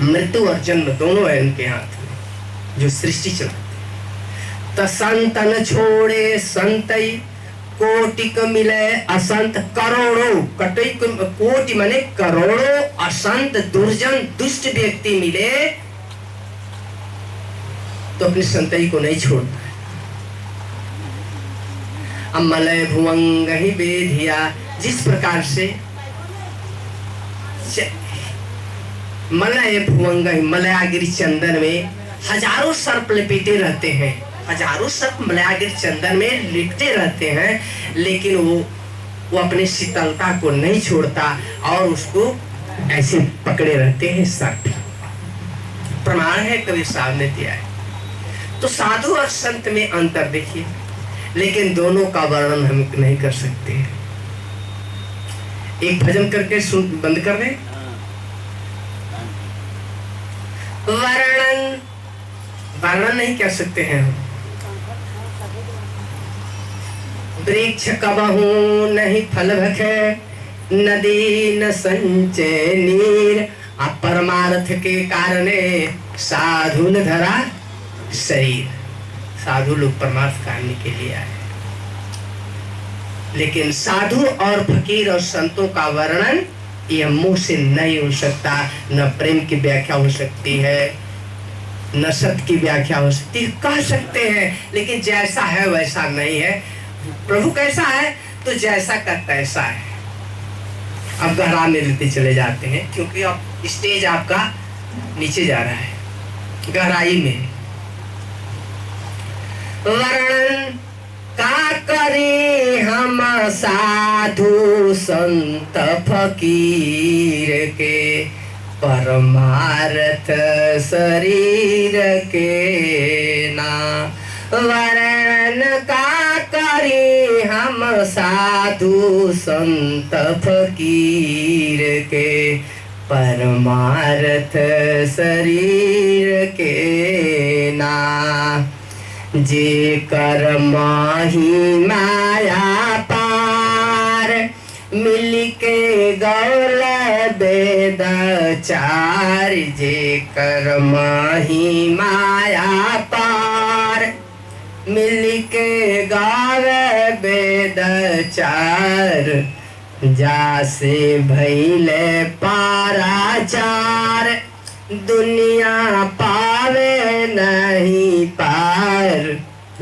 मृत्यु और जन्म दोनों है उनके हाथ में, जो सृष्टि चलाते। तो संतन छोड़े संतई, कोटिक मिले असंत। करोड़ों, कोटि माने करोड़ों असंत दुर्जन दुष्ट व्यक्ति मिले तो अपनी संतई को नहीं छोड़ता है। अमलय भुवंग ही वेधिया, जिस प्रकार से मलय भुवंग मलयागिरी चंदन में हजारों सर्प लपेटे रहते हैं, हजारों सर्प मलयागिरी चंदन में लिपटे रहते हैं, लेकिन वो अपनी शीतलता को नहीं छोड़ता और उसको ऐसे पकड़े रहते हैं सर्प। प्रमाण है कबीर साहब ने दिया है। तो साधु और संत में अंतर देखिए, लेकिन दोनों का वर्णन हम नहीं कर सकते। एक भजन करके सुन बंद कर दें। वर्णन नहीं कर सकते हैं हम। वृक्ष कबहू नहीं फल भखे, नदी न संचय नीर, परमार्थ के कारणे साधु न धरा शरीर। साधु लोग परमार्थ करने के लिए आए, लेकिन साधु और फकीर और संतों का वर्णन यह मुंह से नहीं हो सकता। न प्रेम की व्याख्या हो सकती है, न सत्य की व्याख्या हो सकती है। कह सकते हैं, लेकिन जैसा है वैसा नहीं है। प्रभु कैसा है तो जैसा का तैसा है। अब गहरा में लेते चले जाते हैं, क्योंकि अब स्टेज आपका नीचे जा रहा है, गहराई में। वर्णन का करे हम साधु संत फकीर के, परमार्थ शरीर के ना। वर्णन का करे हम साधु संत फकीर के, परमार्थ शरीर के ना। जे कर माही माया पार, मिल के गौल वेद चार। जे कर माही माया पार, मिल के गावे वेद चार। जासे भैले पाराचार, दुनिया पावे नहीं पार।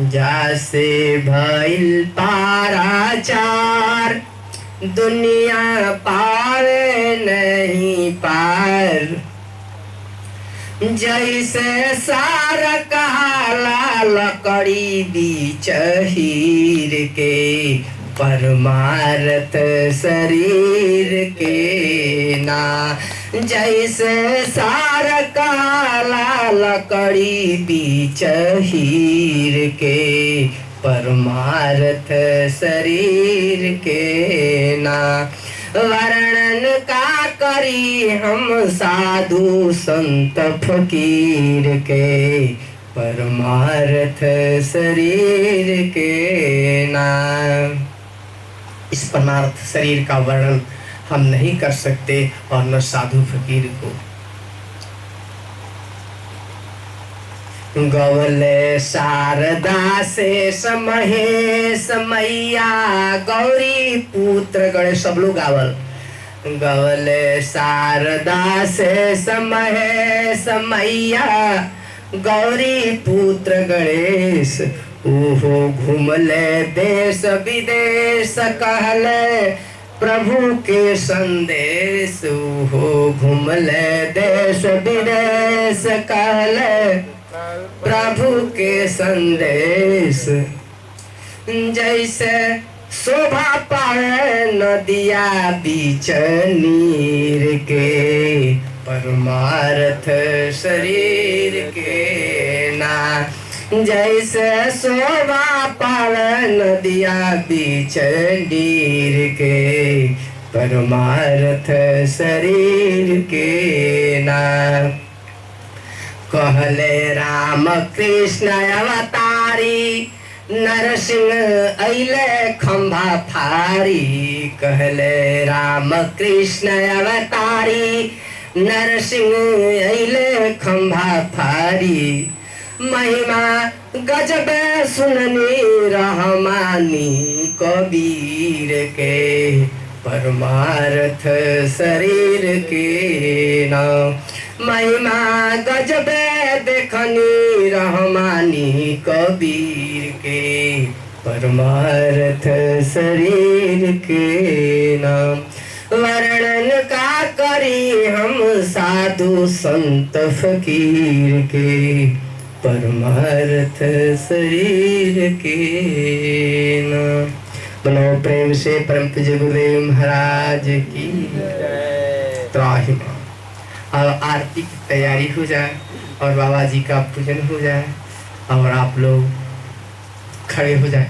जासे भैल पाराचार, दुनिया पावे नहीं पार। जैसे सार कहाला लकड़ी बीच हीर के, परमार्थ शरीर के ना। जैसे सार कहाला लकड़ी बीच हीर के, परमार्थ शरीर के ना। वर्णन का करी हम साधु संत फकीर के, परमार्थ शरीर के ना। इस परमार्थ शरीर का वर्णन हम नहीं कर सकते, और न साधु फकीर को। गवले शारदा से समहे समैया, गौरी पुत्र गणेश, सब लोग गावल। गवले शारदा से समहे समैया, गौरी पुत्र गणेश। ओहो घूमले देश विदेश, कहले प्रभु के संदेश। ओहो घूमले देश विदेश, कहले प्रभु के संदेश। जैसे शोभा पाए नदिया बीच नीर के, परमार्थ शरीर के ना। जैसे शोभा पाए नदिया बीच नीर के, परमार्थ शरीर के ना। कहले राम कृष्ण अवतारी, नरसिंह अइले खंभा फारी। कहले राम कृष्ण अवतारी, नरसिंह अइले खंभा फारी। महिमा गजब सुननी रहमानी कबीर के, परमार्थ शरीर के ना। महिमा गजब देखनी रहमानी कबीर के, परमार्थ शरीर के नाम। वर्णन का पुजारी हम साधु संत फकीर के, परमार्थ शरीर के न। बनाओ प्रेम से परम पूज्य गुरुदेव महाराज की त्राहिमाम। अब आरती की तैयारी हो जाए और बाबा जी का पूजन हो जाए और आप लोग खड़े हो जाए।